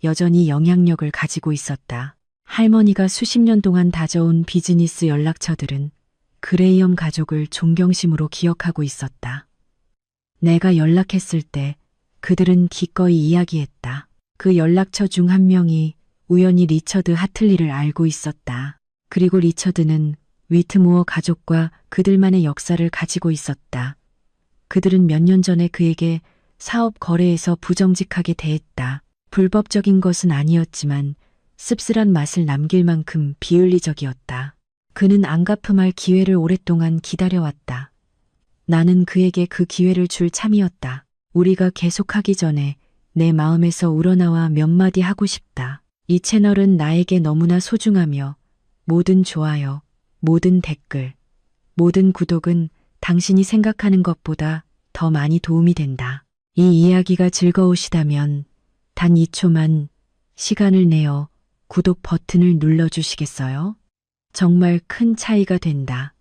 여전히 영향력을 가지고 있었다. 할머니가 수십 년 동안 다져온 비즈니스 연락처들은 그레이엄 가족을 존경심으로 기억하고 있었다. 내가 연락했을 때 그들은 기꺼이 이야기했다. 그 연락처 중 한 명이 우연히 리처드 하틀리를 알고 있었다. 그리고 리처드는 위트모어 가족과 그들만의 역사를 가지고 있었다. 그들은 몇 년 전에 그에게 사업 거래에서 부정직하게 대했다. 불법적인 것은 아니었지만 씁쓸한 맛을 남길 만큼 비윤리적이었다. 그는 안 갚음할 기회를 오랫동안 기다려왔다. 나는 그에게 그 기회를 줄 참이었다. 우리가 계속하기 전에 내 마음에서 우러나와 몇 마디 하고 싶다. 이 채널은 나에게 너무나 소중하며 모든 좋아요, 모든 댓글, 모든 구독은 당신이 생각하는 것보다 더 많이 도움이 된다. 이 이야기가 즐거우시다면 단 2초만 시간을 내어 구독 버튼을 눌러주시겠어요? 정말 큰 차이가 된다.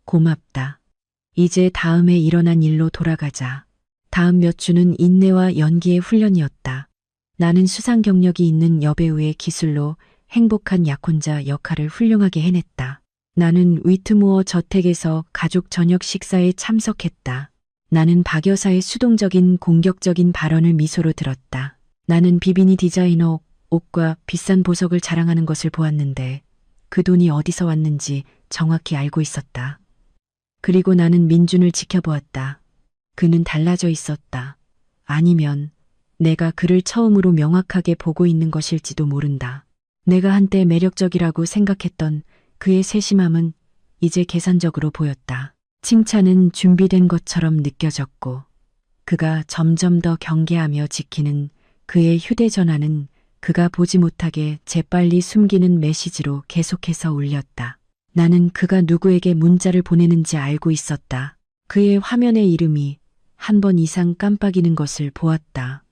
고맙다. 이제 다음에 일어난 일로 돌아가자. 다음 몇 주는 인내와 연기의 훈련이었다. 나는 수상 경력이 있는 여배우의 기술로 행복한 약혼자 역할을 훌륭하게 해냈다. 나는 위트모어 저택에서 가족 저녁 식사에 참석했다. 나는 박 여사의 수동적인 공격적인 발언을 미소로 들었다. 나는 비비니 디자이너 옷과 비싼 보석을 자랑하는 것을 보았는데 그 돈이 어디서 왔는지 정확히 알고 있었다. 그리고 나는 민준을 지켜보았다. 그는 달라져 있었다. 아니면 내가 그를 처음으로 명확하게 보고 있는 것일지도 모른다. 내가 한때 매력적이라고 생각했던 그의 세심함은 이제 계산적으로 보였다. 칭찬은 준비된 것처럼 느껴졌고 그가 점점 더 경계하며 지키는 그의 휴대전화는 그가 보지 못하게 재빨리 숨기는 메시지로 계속해서 울렸다. 나는 그가 누구에게 문자를 보내는지 알고 있었다. 그의 화면의 이름이 한 번 이상 깜빡이는 것을 보았다.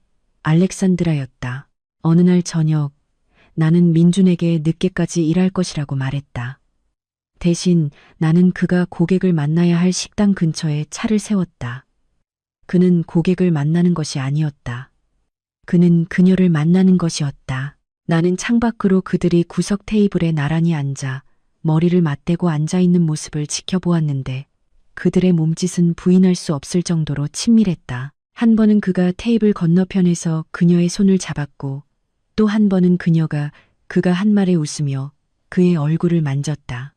알렉산드라였다. 어느 날 저녁 나는 민준에게 늦게까지 일할 것이라고 말했다. 대신 나는 그가 고객을 만나야 할 식당 근처에 차를 세웠다. 그는 고객을 만나는 것이 아니었다. 그는 그녀를 만나는 것이었다. 나는 창밖으로 그들이 구석 테이블에 나란히 앉아 머리를 맞대고 앉아있는 모습을 지켜보았는데 그들의 몸짓은 부인할 수 없을 정도로 친밀했다. 한 번은 그가 테이블 건너편에서 그녀의 손을 잡았고 또 한 번은 그가 한 말에 웃으며 그의 얼굴을 만졌다.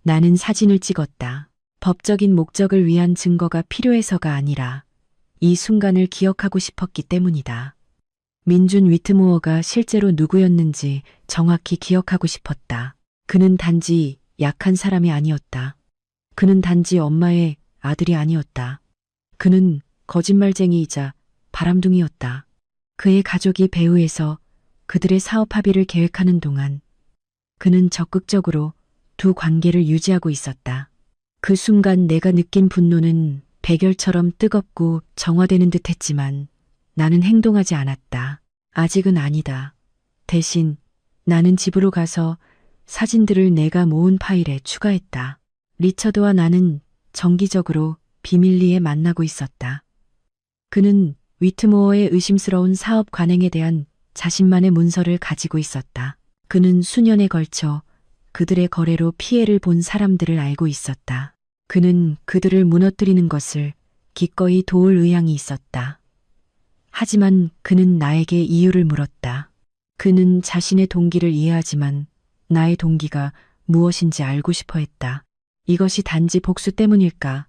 나는 사진을 찍었다. 법적인 목적을 위한 증거가 필요해서가 아니라 이 순간을 기억하고 싶었기 때문이다. 민준 위트모어가 실제로 누구였는지 정확히 기억하고 싶었다. 그는 단지 약한 사람이 아니었다. 그는 단지 엄마의 아들이 아니었다. 그는 거짓말쟁이이자 바람둥이였다. 그의 가족이 배후에서 그들의 사업 합의를 계획하는 동안 그는 적극적으로 두 관계를 유지하고 있었다. 그 순간 내가 느낀 분노는 백열처럼 뜨겁고 정화되는 듯 했지만 나는 행동하지 않았다. 아직은 아니다. 대신 나는 집으로 가서 사진들을 내가 모은 파일에 추가했다. 리처드와 나는 정기적으로 비밀리에 만나고 있었다. 그는 위트모어의 의심스러운 사업 관행에 대한 자신만의 문서를 가지고 있었다. 그는 수년에 걸쳐 그들의 거래로 피해를 본 사람들을 알고 있었다. 그는 그들을 무너뜨리는 것을 기꺼이 도울 의향이 있었다. 하지만 그는 나에게 이유를 물었다. 그는 자신의 동기를 이해하지만 나의 동기가 무엇인지 알고 싶어 했다. 이것이 단지 복수 때문일까?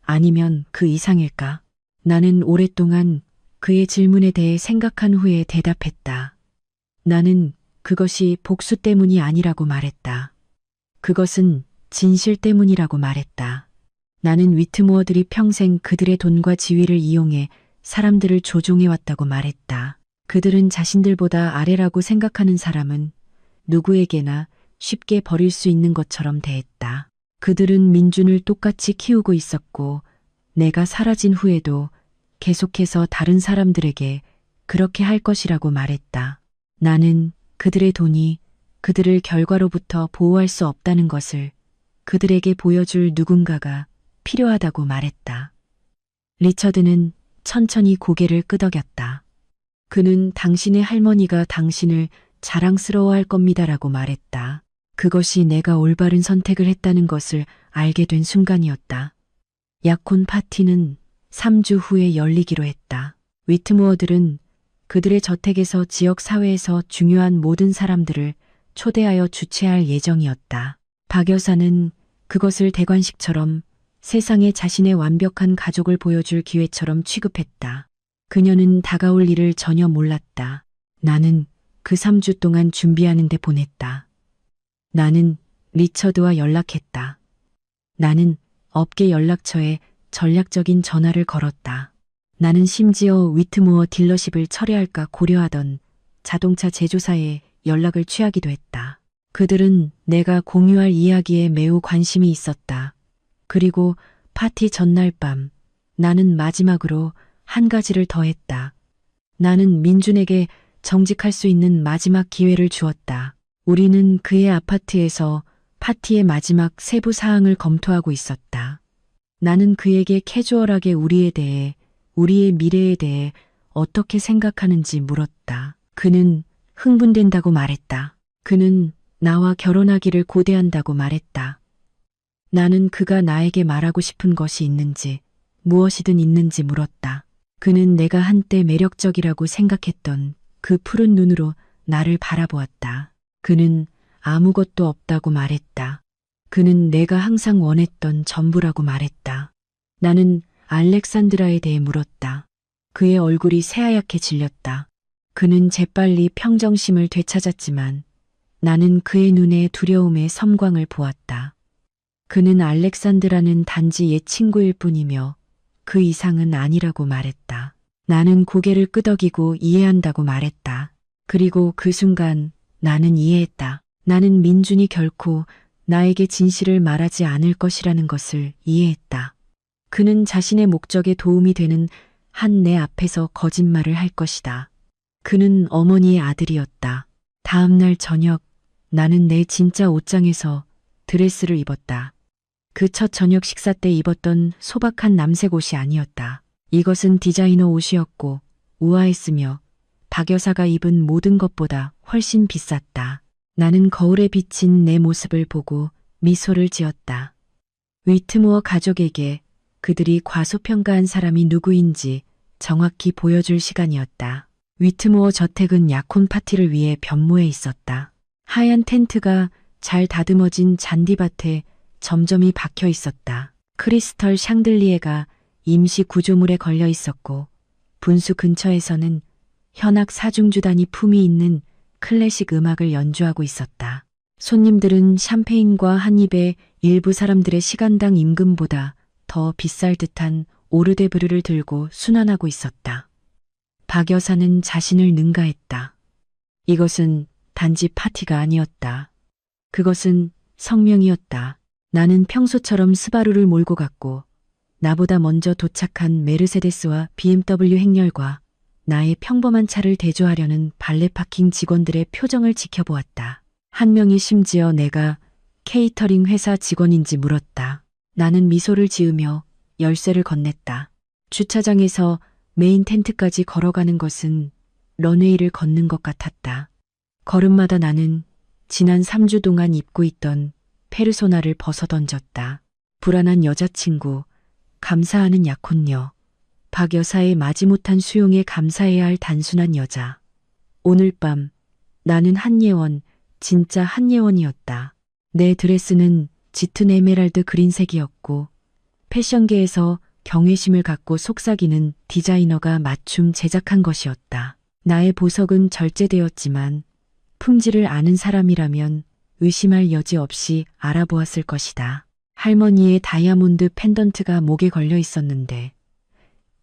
아니면 그 이상일까? 나는 오랫동안 그의 질문에 대해 생각한 후에 대답했다. 나는 그것이 복수 때문이 아니라고 말했다. 그것은 진실 때문이라고 말했다. 나는 위트모어들이 평생 그들의 돈과 지위를 이용해 사람들을 조종해왔다고 말했다. 그들은 자신들보다 아래라고 생각하는 사람은 누구에게나 쉽게 버릴 수 있는 것처럼 대했다. 그들은 민준을 똑같이 키우고 있었고 내가 사라진 후에도 계속해서 다른 사람들에게 그렇게 할 것이라고 말했다. 나는 그들의 돈이 그들을 결과로부터 보호할 수 없다는 것을 그들에게 보여줄 누군가가 필요하다고 말했다. 리처드는 천천히 고개를 끄덕였다. 그는 당신의 할머니가 당신을 자랑스러워할 겁니다라고 말했다. 그것이 내가 올바른 선택을 했다는 것을 알게 된 순간이었다. 약혼 파티는 3주 후에 열리기로 했다. 위트모어들은 그들의 저택에서 지역 사회에서 중요한 모든 사람들을 초대하여 주최할 예정이었다. 박 여사는 그것을 대관식처럼 세상에 자신의 완벽한 가족을 보여줄 기회처럼 취급했다. 그녀는 다가올 일을 전혀 몰랐다. 나는 그 3주 동안 준비하는 데 보냈다. 나는 리처드와 연락했다. 나는 업계 연락처에 전략적인 전화를 걸었다. 나는 심지어 위트모어 딜러십을 철회할까 고려하던 자동차 제조사에 연락을 취하기도 했다. 그들은 내가 공유할 이야기에 매우 관심이 있었다. 그리고 파티 전날 밤 나는 마지막으로 한 가지를 더했다. 나는 민준에게 정직할 수 있는 마지막 기회를 주었다. 우리는 그의 아파트에서 파티의 마지막 세부 사항을 검토하고 있었다. 나는 그에게 캐주얼하게 우리에 대해, 우리의 미래에 대해 어떻게 생각하는지 물었다. 그는 흥분된다고 말했다. 그는 나와 결혼하기를 고대한다고 말했다. 나는 그가 나에게 말하고 싶은 것이 있는지, 무엇이든 있는지 물었다. 그는 내가 한때 매력적이라고 생각했던 그 푸른 눈으로 나를 바라보았다. 그는 아무것도 없다고 말했다. 그는 내가 항상 원했던 전부라고 말했다. 나는 알렉산드라에 대해 물었다. 그의 얼굴이 새하얗게 질렸다. 그는 재빨리 평정심을 되찾았지만 나는 그의 눈에 두려움의 섬광을 보았다. 그는 알렉산드라는 단지 옛 친구일 뿐이며 그 이상은 아니라고 말했다. 나는 고개를 끄덕이고 이해한다고 말했다. 그리고 그 순간 나는 이해했다. 나는 민준이 결코 나에게 진실을 말하지 않을 것이라는 것을 이해했다. 그는 자신의 목적에 도움이 되는 한 내 앞에서 거짓말을 할 것이다. 그는 어머니의 아들이었다. 다음 날 저녁 나는 내 진짜 옷장에서 드레스를 입었다. 그 첫 저녁 식사 때 입었던 소박한 남색 옷이 아니었다. 이것은 디자이너 옷이었고 우아했으며 박 여사가 입은 모든 것보다 훨씬 비쌌다. 나는 거울에 비친 내 모습을 보고 미소를 지었다. 위트모어 가족에게 그들이 과소평가한 사람이 누구인지 정확히 보여줄 시간이었다. 위트모어 저택은 약혼 파티를 위해 변모해 있었다. 하얀 텐트가 잘 다듬어진 잔디밭에 점점이 박혀 있었다. 크리스털 샹들리에가 임시 구조물에 걸려 있었고 분수 근처에서는 현악 사중주단이 품위 있는 클래식 음악을 연주하고 있었다. 손님들은 샴페인과 한 입에 일부 사람들의 시간당 임금보다 더 비쌀 듯한 오르데브르를 들고 순환하고 있었다. 박 여사는 자신을 능가했다. 이것은 단지 파티가 아니었다. 그것은 성명이었다. 나는 평소처럼 스바루를 몰고 갔고 나보다 먼저 도착한 메르세데스와 BMW 행렬과 나의 평범한 차를 대조하려는 발레 파킹 직원들의 표정을 지켜보았다. 한 명이 심지어 내가 케이터링 회사 직원인지 물었다. 나는 미소를 지으며 열쇠를 건넸다. 주차장에서 메인 텐트까지 걸어가는 것은 런웨이를 걷는 것 같았다. 걸음마다 나는 지난 3주 동안 입고 있던 페르소나를 벗어던졌다. 불안한 여자친구, 감사하는 약혼녀, 박 여사의 마지못한 수용에 감사해야 할 단순한 여자. 오늘 밤 나는 한예원, 진짜 한예원이었다. 내 드레스는 짙은 에메랄드 그린색이었고 패션계에서 경외심을 갖고 속삭이는 디자이너가 맞춤 제작한 것이었다. 나의 보석은 절제되었지만 품질을 아는 사람이라면 의심할 여지 없이 알아보았을 것이다. 할머니의 다이아몬드 펜던트가 목에 걸려 있었는데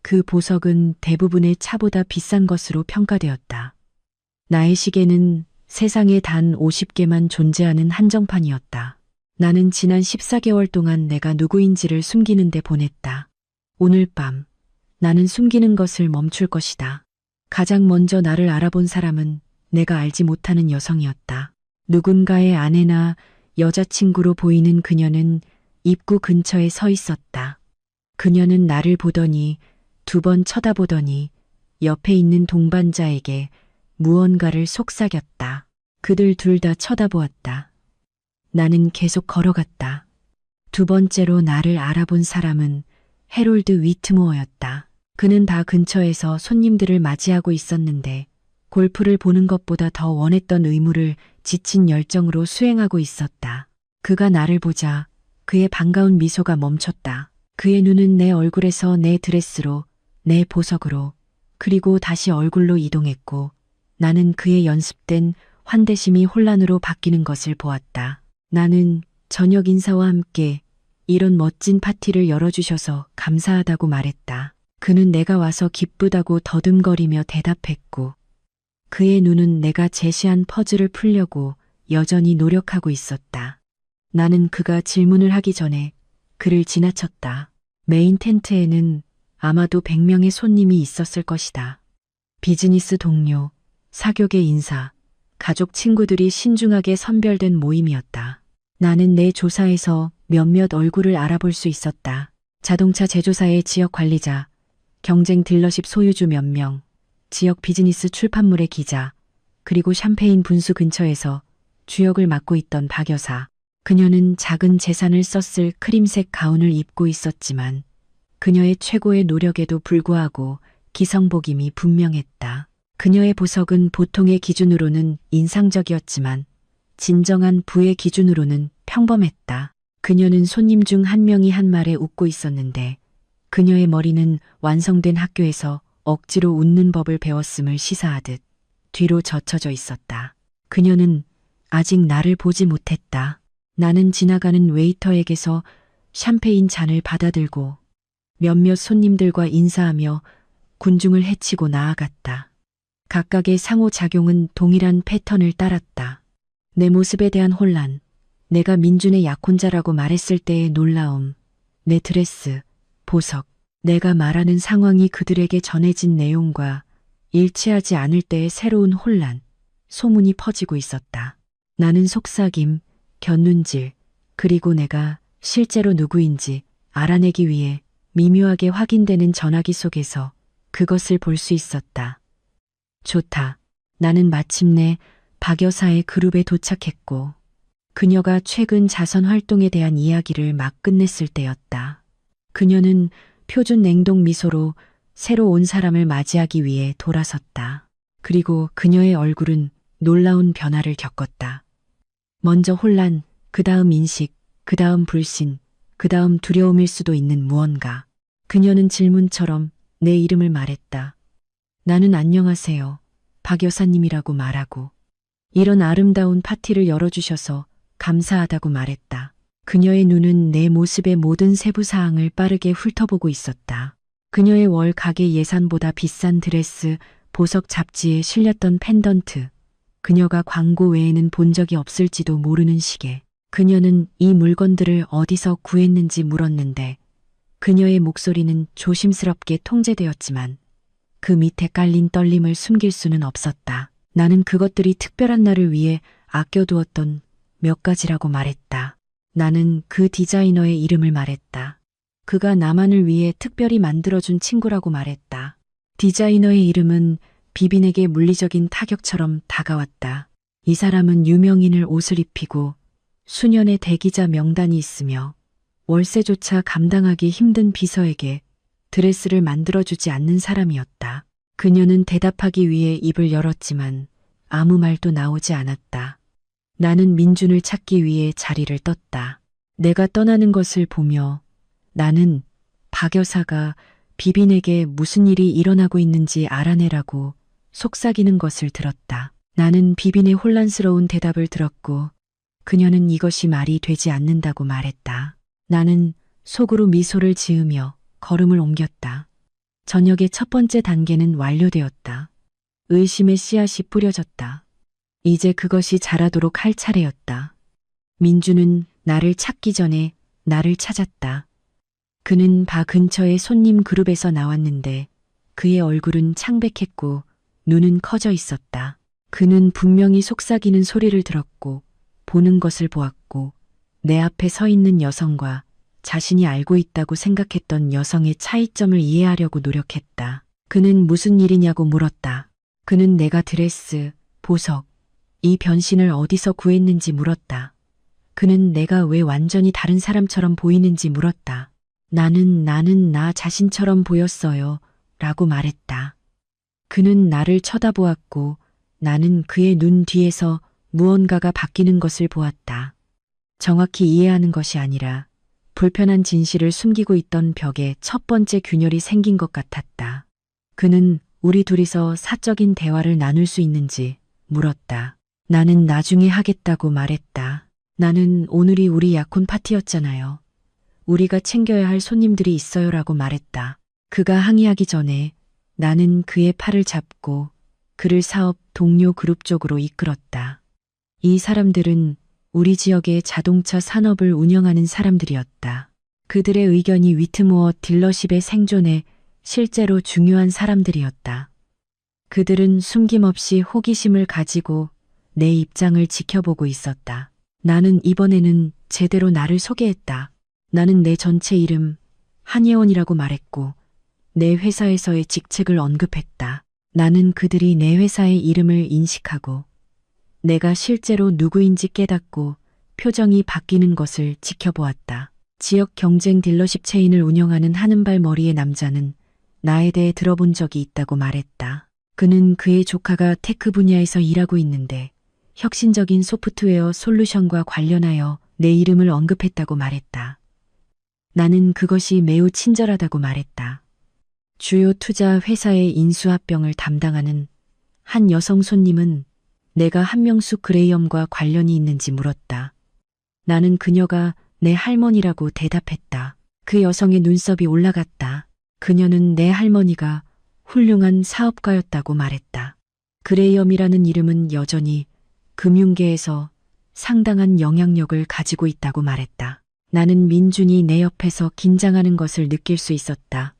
그 보석은 대부분의 차보다 비싼 것으로 평가되었다. 나의 시계는 세상에 단 50개만 존재하는 한정판이었다. 나는 지난 14개월 동안 내가 누구인지를 숨기는 데 보냈다. 오늘 밤 나는 숨기는 것을 멈출 것이다. 가장 먼저 나를 알아본 사람은 내가 알지 못하는 여성이었다. 누군가의 아내나 여자친구로 보이는 그녀는 입구 근처에 서 있었다. 그녀는 나를 보더니 2번 쳐다보더니 옆에 있는 동반자에게 무언가를 속삭였다. 그들 둘 다 쳐다보았다. 나는 계속 걸어갔다. 2번째로 나를 알아본 사람은 해롤드 위트모어였다. 그는 바 근처에서 손님들을 맞이하고 있었는데 골프를 보는 것보다 더 원했던 의무를 지친 열정으로 수행하고 있었다. 그가 나를 보자 그의 반가운 미소가 멈췄다. 그의 눈은 내 얼굴에서 내 드레스로, 내 보석으로, 그리고 다시 얼굴로 이동했고 나는 그의 연습된 환대심이 혼란으로 바뀌는 것을 보았다. 나는 저녁 인사와 함께 이런 멋진 파티를 열어주셔서 감사하다고 말했다. 그는 내가 와서 기쁘다고 더듬거리며 대답했고 그의 눈은 내가 제시한 퍼즐을 풀려고 여전히 노력하고 있었다. 나는 그가 질문을 하기 전에 그를 지나쳤다. 메인 텐트에는 아마도 100명의 손님이 있었을 것이다. 비즈니스 동료, 사교계 인사, 가족 친구들이 신중하게 선별된 모임이었다. 나는 내 조사에서 몇몇 얼굴을 알아볼 수 있었다. 자동차 제조사의 지역 관리자, 경쟁 딜러십 소유주 몇 명, 지역 비즈니스 출판물의 기자, 그리고 샴페인 분수 근처에서 주역을 맡고 있던 박 여사. 그녀는 작은 재산을 썼을 크림색 가운을 입고 있었지만 그녀의 최고의 노력에도 불구하고 기성복임이 분명했다. 그녀의 보석은 보통의 기준으로는 인상적이었지만 진정한 부의 기준으로는 평범했다. 그녀는 손님 중 한 명이 한 말에 웃고 있었는데 그녀의 머리는 완성된 학교에서 억지로 웃는 법을 배웠음을 시사하듯 뒤로 젖혀져 있었다. 그녀는 아직 나를 보지 못했다. 나는 지나가는 웨이터에게서 샴페인 잔을 받아들고 몇몇 손님들과 인사하며 군중을 헤치고 나아갔다. 각각의 상호작용은 동일한 패턴을 따랐다. 내 모습에 대한 혼란, 내가 민준의 약혼자라고 말했을 때의 놀라움, 내 드레스, 보석, 내가 말하는 상황이 그들에게 전해진 내용과 일치하지 않을 때의 새로운 혼란, 소문이 퍼지고 있었다. 나는 속삭임, 곁눈질, 그리고 내가 실제로 누구인지 알아내기 위해 미묘하게 확인되는 전화기 속에서 그것을 볼 수 있었다. 좋다. 나는 마침내 박 여사의 그룹에 도착했고 그녀가 최근 자선 활동에 대한 이야기를 막 끝냈을 때였다. 그녀는 표준 냉동 미소로 새로 온 사람을 맞이하기 위해 돌아섰다. 그리고 그녀의 얼굴은 놀라운 변화를 겪었다. 먼저 혼란, 그 다음 인식, 그 다음 불신, 그 다음 두려움일 수도 있는 무언가. 그녀는 질문처럼 내 이름을 말했다. 나는 안녕하세요, 박 여사님이라고 말하고 이런 아름다운 파티를 열어주셔서 감사하다고 말했다. 그녀의 눈은 내 모습의 모든 세부 사항을 빠르게 훑어보고 있었다. 그녀의 월 가게 예산보다 비싼 드레스, 보석 잡지에 실렸던 펜던트, 그녀가 광고 외에는 본 적이 없을지도 모르는 시계. 그녀는 이 물건들을 어디서 구했는지 물었는데 그녀의 목소리는 조심스럽게 통제되었지만 그 밑에 깔린 떨림을 숨길 수는 없었다. 나는 그것들이 특별한 날을 위해 아껴두었던 몇 가지라고 말했다. 나는 그 디자이너의 이름을 말했다. 그가 나만을 위해 특별히 만들어준 친구라고 말했다. 디자이너의 이름은 비빈에게 물리적인 타격처럼 다가왔다. 이 사람은 유명인을 옷을 입히고 수년의 대기자 명단이 있으며 월세조차 감당하기 힘든 비서에게 드레스를 만들어주지 않는 사람이었다. 그녀는 대답하기 위해 입을 열었지만 아무 말도 나오지 않았다. 나는 민준을 찾기 위해 자리를 떴다. 내가 떠나는 것을 보며 나는 박 여사가 비빈에게 무슨 일이 일어나고 있는지 알아내라고 속삭이는 것을 들었다. 나는 비빈의 혼란스러운 대답을 들었고 그녀는 이것이 말이 되지 않는다고 말했다. 나는 속으로 미소를 지으며 걸음을 옮겼다. 저녁의 첫 번째 단계는 완료되었다. 의심의 씨앗이 뿌려졌다. 이제 그것이 자라도록 할 차례였다. 민주는 나를 찾기 전에 나를 찾았다. 그는 바 근처의 손님 그룹에서 나왔는데 그의 얼굴은 창백했고 눈은 커져 있었다. 그는 분명히 속삭이는 소리를 들었고 보는 것을 보았고 내 앞에 서 있는 여성과 자신이 알고 있다고 생각했던 여성의 차이점을 이해하려고 노력했다. 그는 무슨 일이냐고 물었다. 그는 내가 드레스, 보석, 이 변신을 어디서 구했는지 물었다. 그는 내가 왜 완전히 다른 사람처럼 보이는지 물었다. 나는 나 자신처럼 보였어요. 라고 말했다. 그는 나를 쳐다보았고 나는 그의 눈 뒤에서 무언가가 바뀌는 것을 보았다. 정확히 이해하는 것이 아니라 불편한 진실을 숨기고 있던 벽에 첫 번째 균열이 생긴 것 같았다. 그는 우리 둘이서 사적인 대화를 나눌 수 있는지 물었다. 나는 나중에 하겠다고 말했다. 나는 오늘이 우리 약혼 파티였잖아요. 우리가 챙겨야 할 손님들이 있어요라고 말했다. 그가 항의하기 전에 나는 그의 팔을 잡고 그를 사업 동료 그룹 쪽으로 이끌었다. 이 사람들은 우리 지역의 자동차 산업을 운영하는 사람들이었다. 그들의 의견이 위트모어 딜러십의 생존에 실제로 중요한 사람들이었다. 그들은 숨김없이 호기심을 가지고 내 입장을 지켜보고 있었다. 나는 이번에는 제대로 나를 소개했다. 나는 내 전체 이름 한예원이라고 말했고 내 회사에서의 직책을 언급했다. 나는 그들이 내 회사의 이름을 인식하고 내가 실제로 누구인지 깨닫고 표정이 바뀌는 것을 지켜보았다. 지역 경쟁 딜러십 체인을 운영하는 하는발 머리의 남자는 나에 대해 들어본 적이 있다고 말했다. 그는 그의 조카가 테크 분야에서 일하고 있는데 혁신적인 소프트웨어 솔루션과 관련하여 내 이름을 언급했다고 말했다. 나는 그것이 매우 친절하다고 말했다. 주요 투자 회사의 인수합병을 담당하는 한 여성 손님은 내가 한명수 그레이엄과 관련이 있는지 물었다. 나는 그녀가 내 할머니라고 대답했다. 그 여성의 눈썹이 올라갔다. 그녀는 내 할머니가 훌륭한 사업가였다고 말했다. 그레이엄이라는 이름은 여전히 금융계에서 상당한 영향력을 가지고 있다고 말했다. 나는 민준이 내 옆에서 긴장하는 것을 느낄 수 있었다.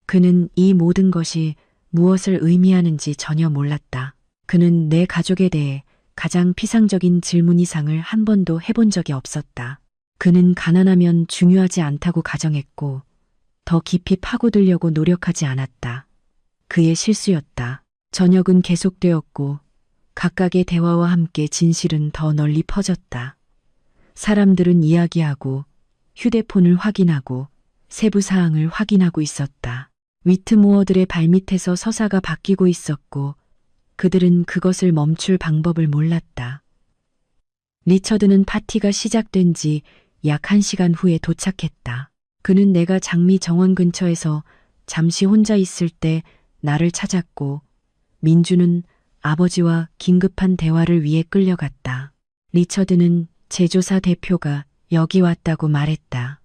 그는 이 모든 것이 무엇을 의미하는지 전혀 몰랐다. 그는 내 가족에 대해 가장 피상적인 질문 이상을 한 번도 해본 적이 없었다. 그는 가난하면 중요하지 않다고 가정했고 더 깊이 파고들려고 노력하지 않았다. 그의 실수였다. 저녁은 계속되었고 각각의 대화와 함께 진실은 더 널리 퍼졌다. 사람들은 이야기하고 휴대폰을 확인하고 세부 사항을 확인하고 있었다. 위트모어들의 발밑에서 서사가 바뀌고 있었고 그들은 그것을 멈출 방법을 몰랐다. 리처드는 파티가 시작된 지 약 1시간 후에 도착했다. 그는 내가 장미 정원 근처에서 잠시 혼자 있을 때 나를 찾았고 민주는 아버지와 긴급한 대화를 위해 끌려갔다. 리처드는 제조사 대표가 여기 왔다고 말했다.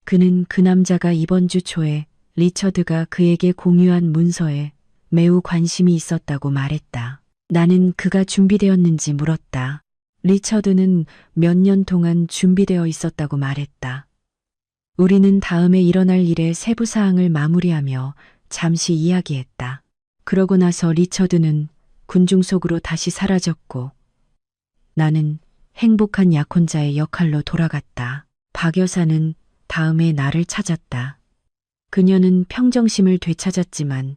그는 그 남자가 이번 주 초에 리처드가 그에게 공유한 문서에 매우 관심이 있었다고 말했다. 나는 그가 준비되었는지 물었다. 리처드는 몇 년 동안 준비되어 있었다고 말했다. 우리는 다음에 일어날 일의 세부 사항을 마무리하며 잠시 이야기했다. 그러고 나서 리처드는 군중 속으로 다시 사라졌고 나는 행복한 약혼자의 역할로 돌아갔다. 박 여사는 다음에 나를 찾았다. 그녀는 평정심을 되찾았지만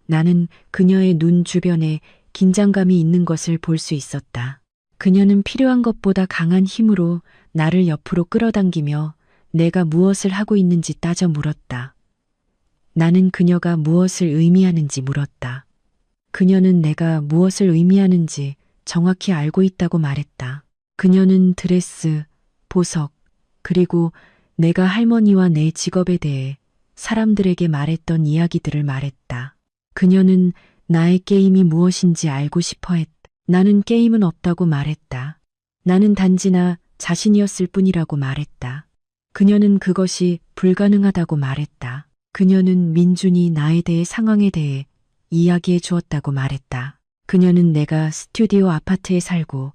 나는 그녀의 눈 주변에 긴장감이 있는 것을 볼 수 있었다. 그녀는 필요한 것보다 강한 힘으로 나를 옆으로 끌어당기며 내가 무엇을 하고 있는지 따져 물었다. 나는 그녀가 무엇을 의미하는지 물었다. 그녀는 내가 무엇을 의미하는지 정확히 알고 있다고 말했다. 그녀는 드레스, 보석, 그리고 내가 할머니와 내 직업에 대해 사람들에게 말했던 이야기들을 말했다. 그녀는 나의 게임이 무엇인지 알고 싶어 했다. 나는 게임은 없다고 말했다. 나는 단지 나 자신이었을 뿐이라고 말했다. 그녀는 그것이 불가능하다고 말했다. 그녀는 민준이 나에 대해 상황에 대해 이야기해 주었다고 말했다. 그녀는 내가 스튜디오 아파트에 살고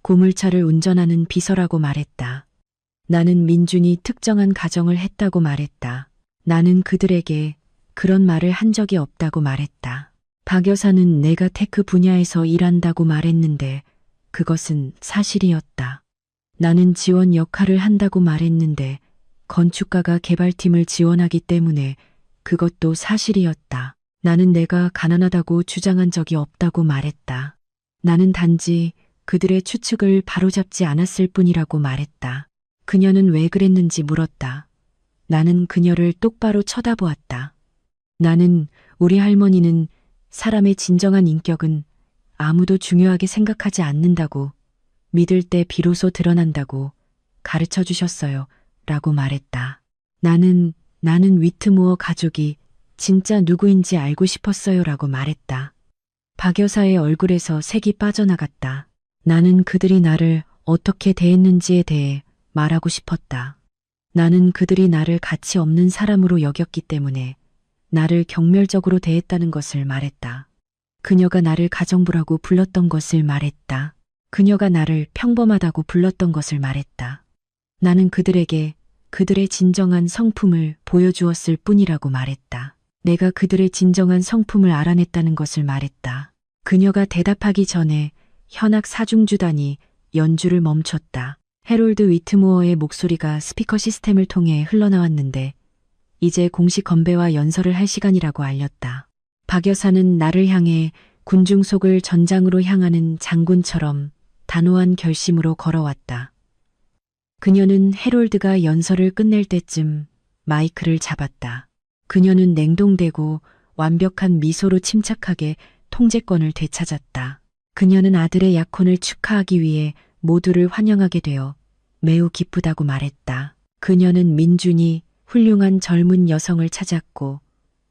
고물차를 운전하는 비서라고 말했다. 나는 민준이 특정한 가정을 했다고 말했다. 나는 그들에게 그런 말을 한 적이 없다고 말했다. 박 여사는 내가 테크 분야에서 일한다고 말했는데 그것은 사실이었다. 나는 지원 역할을 한다고 말했는데 건축가가 개발팀을 지원하기 때문에 그것도 사실이었다. 나는 내가 가난하다고 주장한 적이 없다고 말했다. 나는 단지 그들의 추측을 바로잡지 않았을 뿐이라고 말했다. 그녀는 왜 그랬는지 물었다. 나는 그녀를 똑바로 쳐다보았다. 나는 우리 할머니는 사람의 진정한 인격은 아무도 중요하게 생각하지 않는다고, 믿을 때 비로소 드러난다고 가르쳐 주셨어요. 라고 말했다. 나는 위트무어 가족이 진짜 누구인지 알고 싶었어요. 라고 말했다. 박 여사의 얼굴에서 색이 빠져나갔다. 나는 그들이 나를 어떻게 대했는지에 대해 말하고 싶었다. 나는 그들이 나를 가치 없는 사람으로 여겼기 때문에 나를 경멸적으로 대했다는 것을 말했다. 그녀가 나를 가정부라고 불렀던 것을 말했다. 그녀가 나를 평범하다고 불렀던 것을 말했다. 나는 그들에게 그들의 진정한 성품을 보여주었을 뿐이라고 말했다. 내가 그들의 진정한 성품을 알아냈다는 것을 말했다. 그녀가 대답하기 전에 현악 사중주단이 연주를 멈췄다. 해롤드 위트무어의 목소리가 스피커 시스템을 통해 흘러나왔는데 이제 공식 건배와 연설을 할 시간이라고 알렸다. 박 여사는 나를 향해 군중속을 전장으로 향하는 장군처럼 단호한 결심으로 걸어왔다. 그녀는 해롤드가 연설을 끝낼 때쯤 마이크를 잡았다. 그녀는 냉동되고 완벽한 미소로 침착하게 통제권을 되찾았다. 그녀는 아들의 약혼을 축하하기 위해 모두를 환영하게 되어 매우 기쁘다고 말했다. 그녀는 민준이 훌륭한 젊은 여성을 찾았고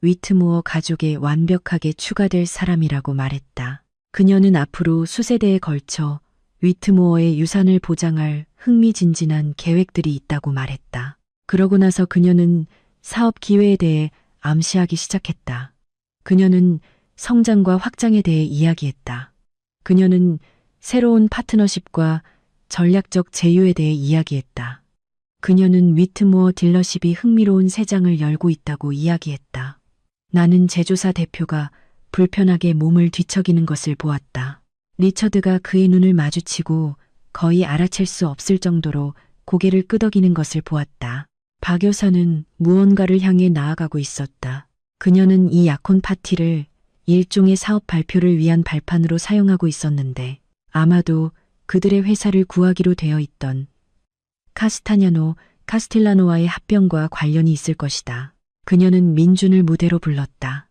위트무어 가족에 완벽하게 추가될 사람이라고 말했다. 그녀는 앞으로 수세대에 걸쳐 위트무어의 유산을 보장할 흥미진진한 계획들이 있다고 말했다. 그러고 나서 그녀는 사업 기회에 대해 암시하기 시작했다. 그녀는 성장과 확장에 대해 이야기했다. 그녀는 새로운 파트너십과 전략적 제휴에 대해 이야기했다. 그녀는 위트무어 딜러십이 흥미로운 새 장을 열고 있다고 이야기했다. 나는 제조사 대표가 불편하게 몸을 뒤척이는 것을 보았다. 리처드가 그의 눈을 마주치고 거의 알아챌 수 없을 정도로 고개를 끄덕이는 것을 보았다. 박 여사는 무언가를 향해 나아가고 있었다. 그녀는 이 약혼 파티를 일종의 사업 발표를 위한 발판으로 사용하고 있었는데 아마도 그들의 회사를 구하기로 되어 있던 카스타냐노 카스틸라노와의 합병과 관련이 있을 것이다. 그녀는 민준을 무대로 불렀다.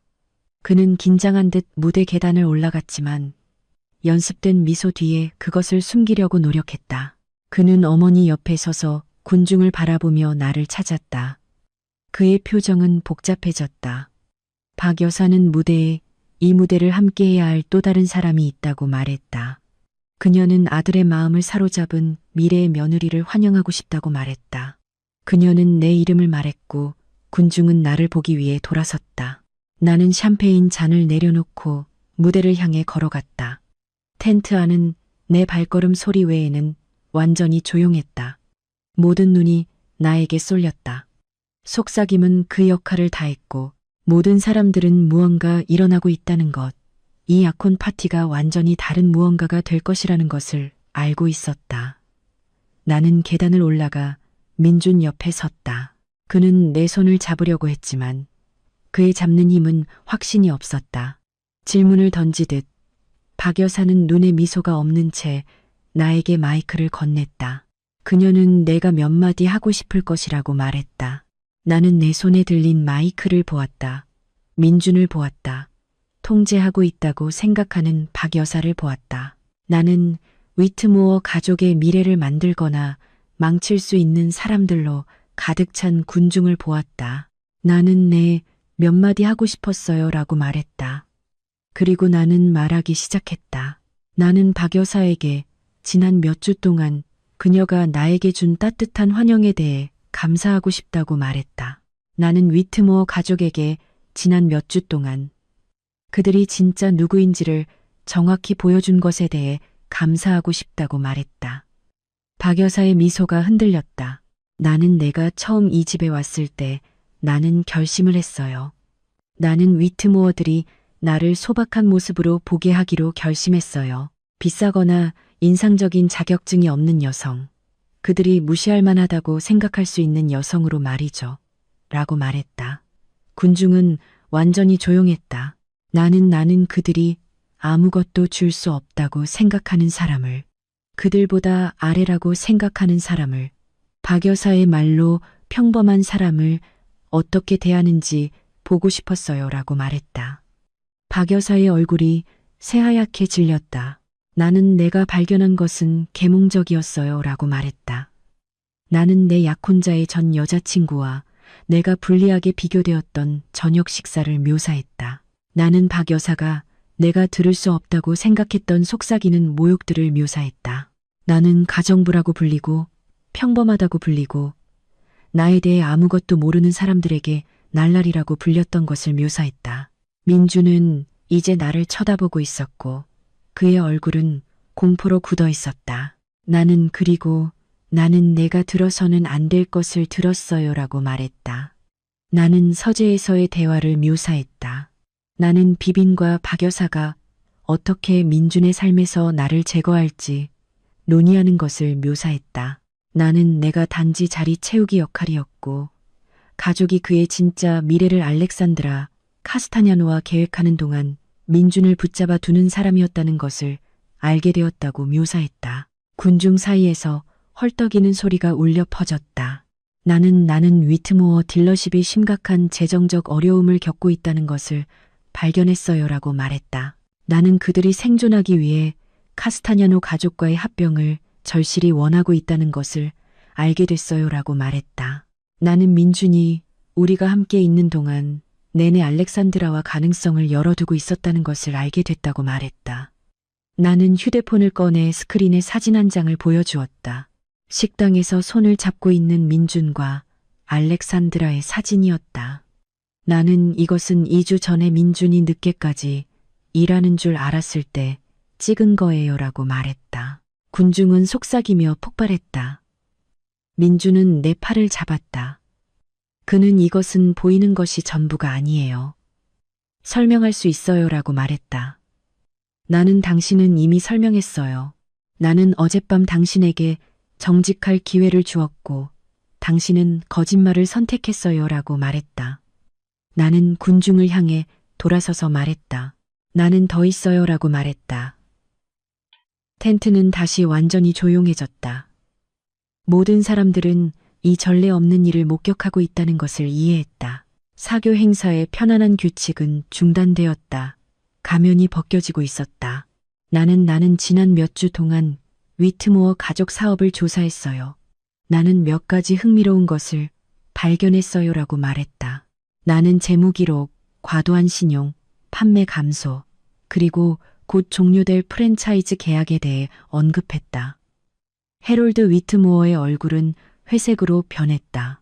그는 긴장한 듯 무대 계단을 올라갔지만 연습된 미소 뒤에 그것을 숨기려고 노력했다. 그는 어머니 옆에 서서 군중을 바라보며 나를 찾았다. 그의 표정은 복잡해졌다. 박 여사는 무대에 이 무대를 함께해야 할 또 다른 사람이 있다고 말했다. 그녀는 아들의 마음을 사로잡은 미래의 며느리를 환영하고 싶다고 말했다. 그녀는 내 이름을 말했고 군중은 나를 보기 위해 돌아섰다. 나는 샴페인 잔을 내려놓고 무대를 향해 걸어갔다. 텐트 안은 내 발걸음 소리 외에는 완전히 조용했다. 모든 눈이 나에게 쏠렸다. 속삭임은 그 역할을 다했고 모든 사람들은 무언가 일어나고 있다는 것, 이 약혼 파티가 완전히 다른 무언가가 될 것이라는 것을 알고 있었다. 나는 계단을 올라가 민준 옆에 섰다. 그는 내 손을 잡으려고 했지만 그의 잡는 힘은 확신이 없었다. 질문을 던지듯 박 여사는 눈에 미소가 없는 채 나에게 마이크를 건넸다. 그녀는 내가 몇 마디 하고 싶을 것이라고 말했다. 나는 내 손에 들린 마이크를 보았다. 민준을 보았다. 통제하고 있다고 생각하는 박 여사를 보았다. 나는 위트모어 가족의 미래를 만들거나 망칠 수 있는 사람들로 가득 찬 군중을 보았다. 나는 내 몇 마디 하고 싶었어요 라고 말했다. 그리고 나는 말하기 시작했다. 나는 박 여사에게 지난 몇 주 동안 그녀가 나에게 준 따뜻한 환영에 대해 감사하고 싶다고 말했다. 나는 위트모어 가족에게 지난 몇 주 동안 그들이 진짜 누구인지를 정확히 보여준 것에 대해 감사하고 싶다고 말했다. 박 여사의 미소가 흔들렸다. 나는 내가 처음 이 집에 왔을 때 나는 결심을 했어요. 나는 위트모어들이 나를 소박한 모습으로 보게 하기로 결심했어요. 비싸거나 인상적인 자격증이 없는 여성. 그들이 무시할 만하다고 생각할 수 있는 여성으로 말이죠. 라고 말했다. 군중은 완전히 조용했다. 나는 그들이 아무것도 줄 수 없다고 생각하는 사람을, 그들보다 아래라고 생각하는 사람을, 박 여사의 말로 평범한 사람을 어떻게 대하는지 보고 싶었어요 라고 말했다. 박 여사의 얼굴이 새하얗게 질렸다. 나는 내가 발견한 것은 계몽적이었어요 라고 말했다. 나는 내 약혼자의 전 여자친구와 내가 불리하게 비교되었던 저녁 식사를 묘사했다. 나는 박 여사가 내가 들을 수 없다고 생각했던 속삭이는 모욕들을 묘사했다. 나는 가정부라고 불리고 평범하다고 불리고 나에 대해 아무것도 모르는 사람들에게 날라리라고 불렸던 것을 묘사했다. 민주는 이제 나를 쳐다보고 있었고 그의 얼굴은 공포로 굳어 있었다. 그리고 나는 내가 들어서는 안 될 것을 들었어요 라고 말했다. 나는 서재에서의 대화를 묘사했다. 나는 비빈과 박 여사가 어떻게 민준의 삶에서 나를 제거할지 논의하는 것을 묘사했다. 나는 내가 단지 자리 채우기 역할이었고 가족이 그의 진짜 미래를 알렉산드라 카스타냐노와 계획하는 동안 민준을 붙잡아 두는 사람이었다는 것을 알게 되었다고 묘사했다. 군중 사이에서 헐떡이는 소리가 울려 퍼졌다. 나는 위트모어 딜러십이 심각한 재정적 어려움을 겪고 있다는 것을 발견했어요 라고 말했다. 나는 그들이 생존하기 위해 카스타냐노 가족과의 합병을 절실히 원하고 있다는 것을 알게 됐어요 라고 말했다. 나는 민준이 우리가 함께 있는 동안 내내 알렉산드라와 가능성을 열어두고 있었다는 것을 알게 됐다고 말했다. 나는 휴대폰을 꺼내 스크린에 사진 한 장을 보여주었다. 식당에서 손을 잡고 있는 민준과 알렉산드라의 사진이었다. 나는 이것은 2주 전에 민준이 늦게까지 일하는 줄 알았을 때 찍은 거예요 라고 말했다. 군중은 속삭이며 폭발했다. 민준은 내 팔을 잡았다. 그는 이것은 보이는 것이 전부가 아니에요. 설명할 수 있어요 라고 말했다. 나는 당신은 이미 설명했어요. 나는 어젯밤 당신에게 정직할 기회를 주었고 당신은 거짓말을 선택했어요 라고 말했다. 나는 군중을 향해 돌아서서 말했다. 나는 더 있어요 라고 말했다. 텐트는 다시 완전히 조용해졌다. 모든 사람들은 이 전례 없는 일을 목격하고 있다는 것을 이해했다. 사교 행사의 편안한 규칙은 중단되었다. 가면이 벗겨지고 있었다. 나는 지난 몇 주 동안 위트모어 가족 사업을 조사했어요. 나는 몇 가지 흥미로운 것을 발견했어요 라고 말했다. 나는 재무 기록, 과도한 신용, 판매 감소, 그리고 곧 종료될 프랜차이즈 계약에 대해 언급했다. 해롤드 위트모어의 얼굴은 회색으로 변했다.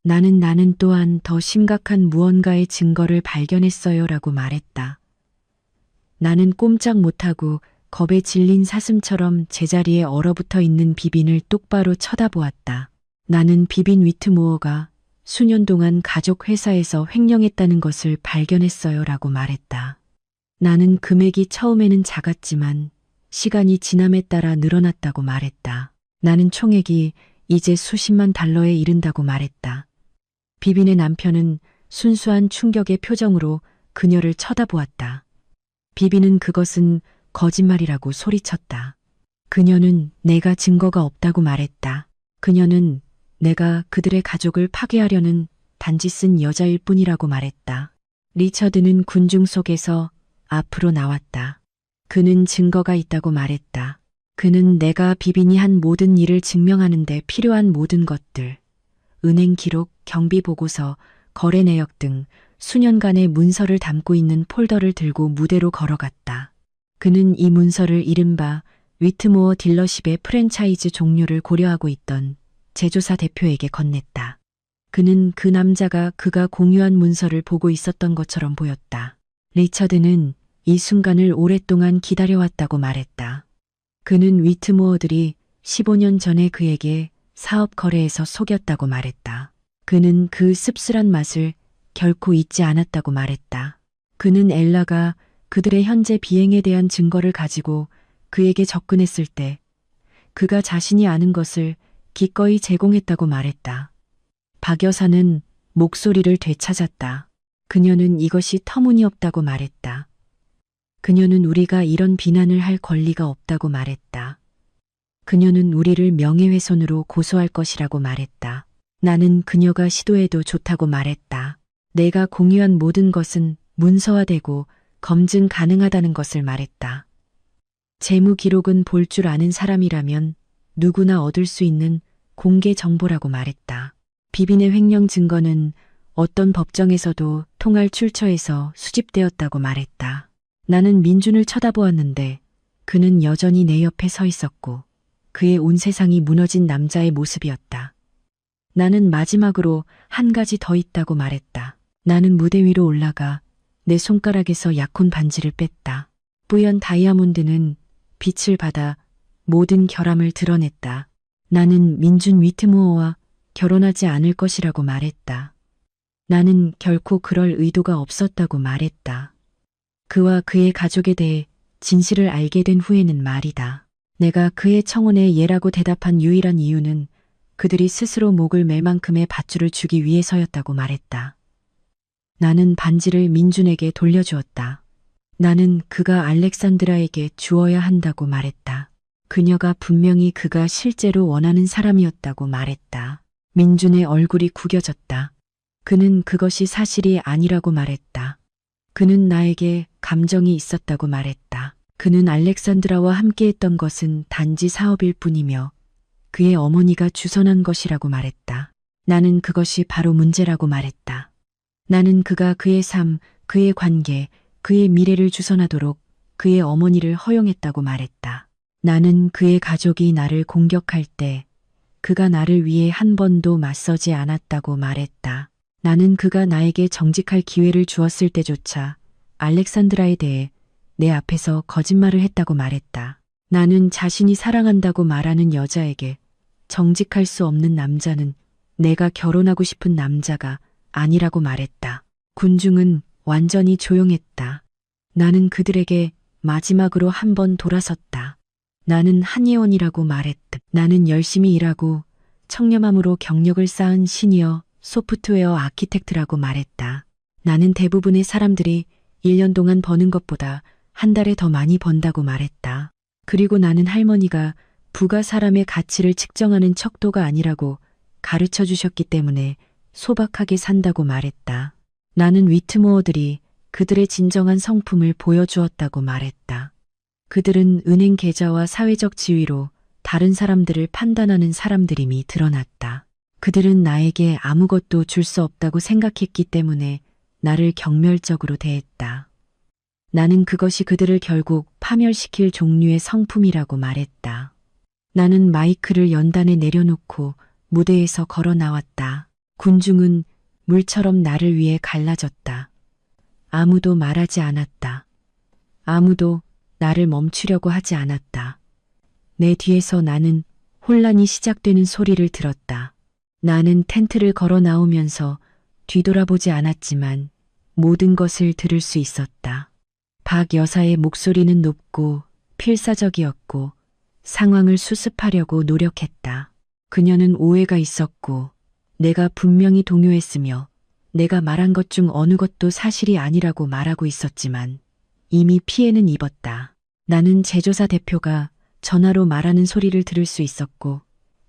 나는 또한 더 심각한 무언가의 증거를 발견했어요 라고 말했다. 나는 꼼짝 못하고 겁에 질린 사슴처럼 제자리에 얼어붙어 있는 비빈을 똑바로 쳐다보았다. 나는 비빈 위트모어가 수년 동안 가족 회사에서 횡령했다는 것을 발견했어요 라고 말했다. 나는 금액이 처음에는 작았지만 시간이 지남에 따라 늘어났다고 말했다. 나는 총액이 이제 수십만 달러에 이른다고 말했다. 비빈의 남편은 순수한 충격의 표정으로 그녀를 쳐다보았다. 비빈은 그것은 거짓말이라고 소리쳤다. 그녀는 내가 증거가 없다고 말했다. 그녀는 내가 그들의 가족을 파괴하려는 단지 쓴 여자일 뿐이라고 말했다. 리처드는 군중 속에서 앞으로 나왔다. 그는 증거가 있다고 말했다. 그는 내가 비빈이 한 모든 일을 증명하는 데 필요한 모든 것들, 은행 기록, 경비 보고서, 거래 내역 등 수년간의 문서를 담고 있는 폴더를 들고 무대로 걸어갔다. 그는 이 문서를 이른바 위트모어 딜러십의 프랜차이즈 종료를 고려하고 있던 제조사 대표에게 건넸다. 그는 그 남자가 그가 공유한 문서를 보고 있었던 것처럼 보였다. 리처드는 이 순간을 오랫동안 기다려왔다고 말했다. 그는 위트모어들이 15년 전에 그에게 사업 거래에서 속였다고 말했다. 그는 그 씁쓸한 맛을 결코 잊지 않았다고 말했다. 그는 엘라가 그들의 현재 비행에 대한 증거를 가지고 그에게 접근했을 때 그가 자신이 아는 것을 기꺼이 제공했다고 말했다. 박 여사는 목소리를 되찾았다. 그녀는 이것이 터무니없다고 말했다. 그녀는 우리가 이런 비난을 할 권리가 없다고 말했다. 그녀는 우리를 명예훼손으로 고소할 것이라고 말했다. 나는 그녀가 시도해도 좋다고 말했다. 내가 공유한 모든 것은 문서화되고 검증 가능하다는 것을 말했다. 재무 기록은 볼 줄 아는 사람이라면 누구나 얻을 수 있는 공개 정보라고 말했다. 비빈의 횡령 증거는 어떤 법정에서도 통할 출처에서 수집되었다고 말했다. 나는 민준을 쳐다보았는데 그는 여전히 내 옆에 서 있었고 그의 온 세상이 무너진 남자의 모습이었다. 나는 마지막으로 한 가지 더 있다고 말했다. 나는 무대 위로 올라가 내 손가락에서 약혼 반지를 뺐다. 뿌연 다이아몬드는 빛을 받아 모든 결함을 드러냈다. 나는 민준 위트모어와 결혼하지 않을 것이라고 말했다. 나는 결코 그럴 의도가 없었다고 말했다. 그와 그의 가족에 대해 진실을 알게 된 후에는 말이다. 내가 그의 청혼에 예라고 대답한 유일한 이유는 그들이 스스로 목을 맬 만큼의 밧줄을 주기 위해서였다고 말했다. 나는 반지를 민준에게 돌려주었다. 나는 그가 알렉산드라에게 주어야 한다고 말했다. 그녀가 분명히 그가 실제로 원하는 사람이었다고 말했다. 민준의 얼굴이 구겨졌다. 그는 그것이 사실이 아니라고 말했다. 그는 나에게 감정이 있었다고 말했다. 그는 알렉산드라와 함께했던 것은 단지 사업일 뿐이며 그의 어머니가 주선한 것이라고 말했다. 나는 그것이 바로 문제라고 말했다. 나는 그가 그의 삶, 그의 관계, 그의 미래를 주선하도록 그의 어머니를 허용했다고 말했다. 나는 그의 가족이 나를 공격할 때 그가 나를 위해 한 번도 맞서지 않았다고 말했다. 나는 그가 나에게 정직할 기회를 주었을 때조차 알렉산드라에 대해 내 앞에서 거짓말을 했다고 말했다. 나는 자신이 사랑한다고 말하는 여자에게 정직할 수 없는 남자는 내가 결혼하고 싶은 남자가 아니라고 말했다. 군중은 완전히 조용했다. 나는 그들에게 마지막으로 한 번 돌아섰다. 나는 한예원이라고 말했다. 나는 열심히 일하고 청렴함으로 경력을 쌓은 시니어 소프트웨어 아키텍트라고 말했다. 나는 대부분의 사람들이 1년 동안 버는 것보다 한 달에 더 많이 번다고 말했다. 그리고 나는 할머니가 부가 사람의 가치를 측정하는 척도가 아니라고 가르쳐 주셨기 때문에 소박하게 산다고 말했다. 나는 위트모어들이 그들의 진정한 성품을 보여주었다고 말했다. 그들은 은행 계좌와 사회적 지위로 다른 사람들을 판단하는 사람들임이 드러났다. 그들은 나에게 아무것도 줄 수 없다고 생각했기 때문에 나를 경멸적으로 대했다. 나는 그것이 그들을 결국 파멸시킬 종류의 성품이라고 말했다. 나는 마이크를 연단에 내려놓고 무대에서 걸어 나왔다. 군중은 물처럼 나를 위해 갈라졌다. 아무도 말하지 않았다. 아무도 나를 멈추려고 하지 않았다. 내 뒤에서 나는 혼란이 시작되는 소리를 들었다. 나는 텐트를 걸어 나오면서 뒤돌아보지 않았지만 모든 것을 들을 수 있었다. 박 여사의 목소리는 높고 필사적이었고 상황을 수습하려고 노력했다. 그녀는 오해가 있었고 내가 분명히 동요했으며 내가 말한 것 중 어느 것도 사실이 아니라고 말하고 있었지만 이미 피해는 입었다. 나는 제조사 대표가 전화로 말하는 소리를 들을 수 있었고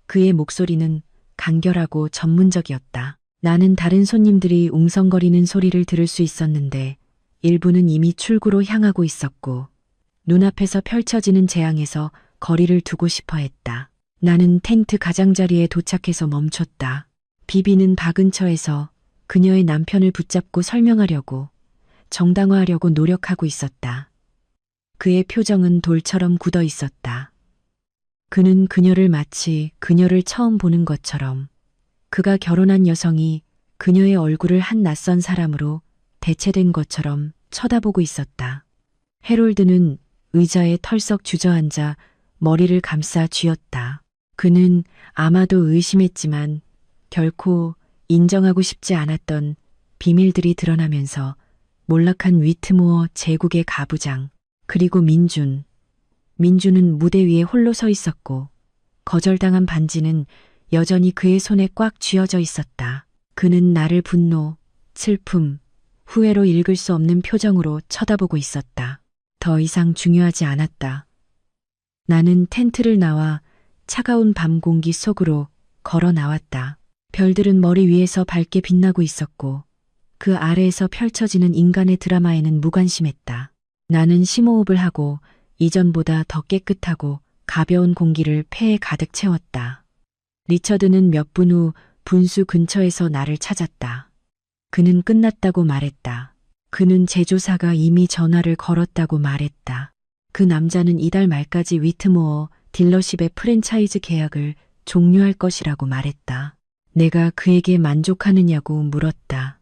그의 목소리는 간결하고 전문적이었다. 나는 다른 손님들이 웅성거리는 소리를 들을 수 있었는데 일부는 이미 출구로 향하고 있었고 눈앞에서 펼쳐지는 재앙에서 거리를 두고 싶어 했다. 나는 텐트 가장자리에 도착해서 멈췄다. 비비는 바 근처에서 그녀의 남편을 붙잡고 설명하려고 정당화하려고 노력하고 있었다. 그의 표정은 돌처럼 굳어 있었다. 그는 그녀를 마치 그녀를 처음 보는 것처럼 그가 결혼한 여성이 그녀의 얼굴을 한 낯선 사람으로 대체된 것처럼 쳐다보고 있었다. 해롤드는 의자에 털썩 주저앉아 머리를 감싸 쥐었다. 그는 아마도 의심했지만 결코 인정하고 싶지 않았던 비밀들이 드러나면서 몰락한 위트모어 제국의 가부장, 그리고 민준은 무대 위에 홀로 서 있었고 거절당한 반지는 여전히 그의 손에 꽉 쥐어져 있었다. 그는 나를 분노, 슬픔, 후회로 읽을 수 없는 표정으로 쳐다보고 있었다. 더 이상 중요하지 않았다. 나는 텐트를 나와 차가운 밤 공기 속으로 걸어 나왔다. 별들은 머리 위에서 밝게 빛나고 있었고 그 아래에서 펼쳐지는 인간의 드라마에는 무관심했다. 나는 심호흡을 하고 이전보다 더 깨끗하고 가벼운 공기를 폐에 가득 채웠다. 리처드는 몇 분 후 분수 근처에서 나를 찾았다. 그는 끝났다고 말했다. 그는 제조사가 이미 전화를 걸었다고 말했다. 그 남자는 이달 말까지 위트모어 딜러십의 프랜차이즈 계약을 종료할 것이라고 말했다. 내가 그에게 만족하느냐고 물었다.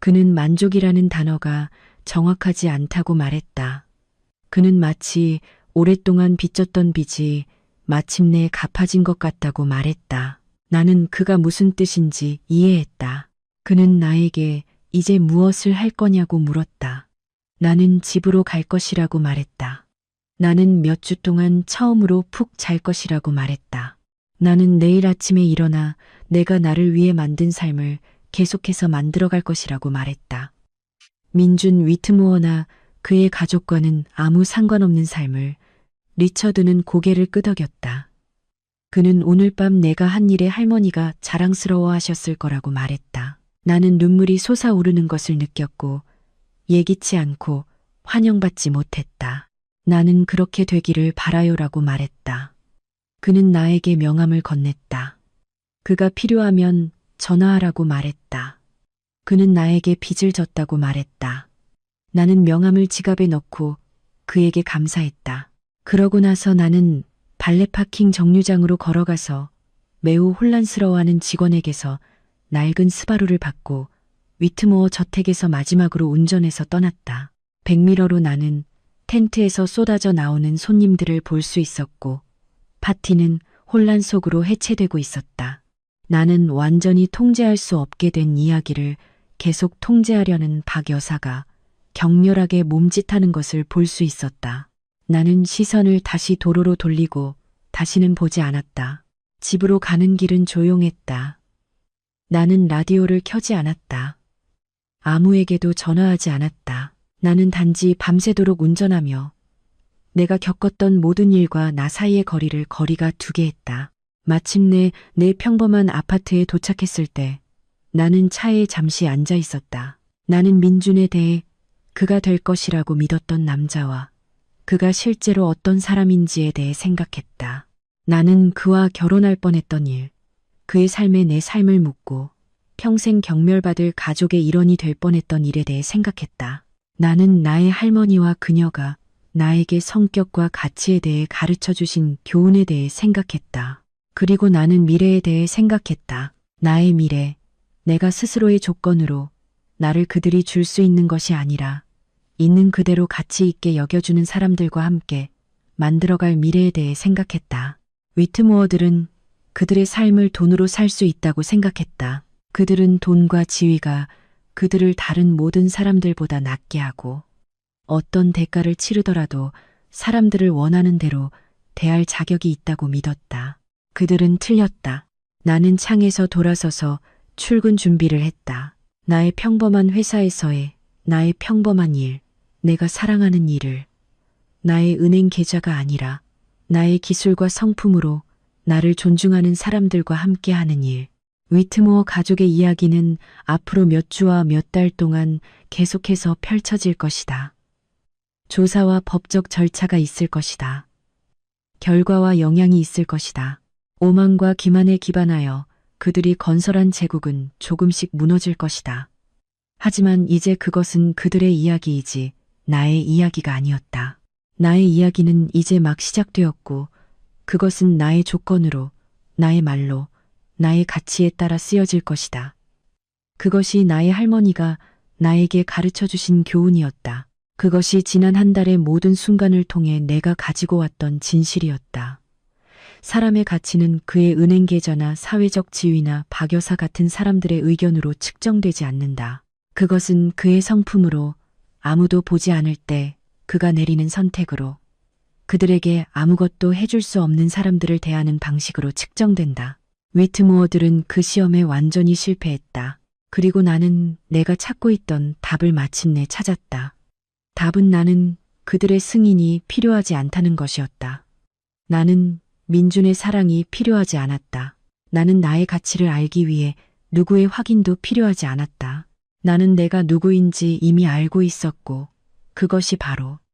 그는 만족이라는 단어가 정확하지 않다고 말했다. 그는 마치 오랫동안 빚졌던 빚이 마침내 갚아진 것 같다고 말했다. 나는 그가 무슨 뜻인지 이해했다. 그는 나에게 이제 무엇을 할 거냐고 물었다. 나는 집으로 갈 것이라고 말했다. 나는 몇 주 동안 처음으로 푹 잘 것이라고 말했다. 나는 내일 아침에 일어나 내가 나를 위해 만든 삶을 계속해서 만들어갈 것이라고 말했다. 민준 위트모어나 그의 가족과는 아무 상관없는 삶을. 리처드는 고개를 끄덕였다. 그는 오늘 밤 내가 한 일에 할머니가 자랑스러워 하셨을 거라고 말했다. 나는 눈물이 솟아오르는 것을 느꼈고 예기치 않고 환영받지 못했다. 나는 그렇게 되기를 바라요라고 말했다. 그는 나에게 명함을 건넸다. 그가 필요하면 전화하라고 말했다. 그는 나에게 빚을 졌다고 말했다. 나는 명함을 지갑에 넣고 그에게 감사했다. 그러고 나서 나는 발레 파킹 정류장으로 걸어가서 매우 혼란스러워하는 직원에게서 낡은 스바루를 받고 위트모어 저택에서 마지막으로 운전해서 떠났다. 백미러로 나는 텐트에서 쏟아져 나오는 손님들을 볼 수 있었고 파티는 혼란 속으로 해체되고 있었다. 나는 완전히 통제할 수 없게 된 이야기를 계속 통제하려는 박 여사가 격렬하게 몸짓하는 것을 볼 수 있었다. 나는 시선을 다시 도로로 돌리고 다시는 보지 않았다. 집으로 가는 길은 조용했다. 나는 라디오를 켜지 않았다. 아무에게도 전화하지 않았다. 나는 단지 밤새도록 운전하며 내가 겪었던 모든 일과 나 사이의 거리가 두게 했다. 마침내 내 평범한 아파트에 도착했을 때 나는 차에 잠시 앉아 있었다. 나는 민준에 대해 그가 될 것이라고 믿었던 남자와 그가 실제로 어떤 사람인지에 대해 생각했다. 나는 그와 결혼할 뻔했던 일, 그의 삶에 내 삶을 묻고 평생 경멸받을 가족의 일원이 될 뻔했던 일에 대해 생각했다. 나는 나의 할머니와 그녀가 나에게 성격과 가치에 대해 가르쳐 주신 교훈에 대해 생각했다. 그리고 나는 미래에 대해 생각했다. 나의 미래, 내가 스스로의 조건으로 나를 그들이 줄 수 있는 것이 아니라 있는 그대로 가치 있게 여겨주는 사람들과 함께 만들어갈 미래에 대해 생각했다. 위트모어들은 그들의 삶을 돈으로 살 수 있다고 생각했다. 그들은 돈과 지위가 그들을 다른 모든 사람들보다 낫게 하고 어떤 대가를 치르더라도 사람들을 원하는 대로 대할 자격이 있다고 믿었다. 그들은 틀렸다. 나는 창에서 돌아서서 출근 준비를 했다. 나의 평범한 회사에서의 나의 평범한 일, 내가 사랑하는 일을 나의 은행 계좌가 아니라 나의 기술과 성품으로 나를 존중하는 사람들과 함께하는 일. 위트모어 가족의 이야기는 앞으로 몇 주와 몇 달 동안 계속해서 펼쳐질 것이다. 조사와 법적 절차가 있을 것이다. 결과와 영향이 있을 것이다. 오만과 기만에 기반하여 그들이 건설한 제국은 조금씩 무너질 것이다. 하지만 이제 그것은 그들의 이야기이지 나의 이야기가 아니었다. 나의 이야기는 이제 막 시작되었고 그것은 나의 조건으로, 나의 말로, 나의 가치에 따라 쓰여질 것이다. 그것이 나의 할머니가 나에게 가르쳐 주신 교훈이었다. 그것이 지난 한 달의 모든 순간을 통해 내가 가지고 왔던 진실이었다. 사람의 가치는 그의 은행 계좌나 사회적 지위나 박여사 같은 사람들의 의견으로 측정되지 않는다. 그것은 그의 성품으로 아무도 보지 않을 때 그가 내리는 선택으로 그들에게 아무것도 해줄 수 없는 사람들을 대하는 방식으로 측정된다. 위트모어들은 그 시험에 완전히 실패했다. 그리고 나는 내가 찾고 있던 답을 마침내 찾았다. 답은 나는 그들의 승인이 필요하지 않다는 것이었다. 나는 민준의 사랑이 필요하지 않았다. 나는 나의 가치를 알기 위해 누구의 확인도 필요하지 않았다. 나는 내가 누구인지 이미 알고 있었고 그것이 바로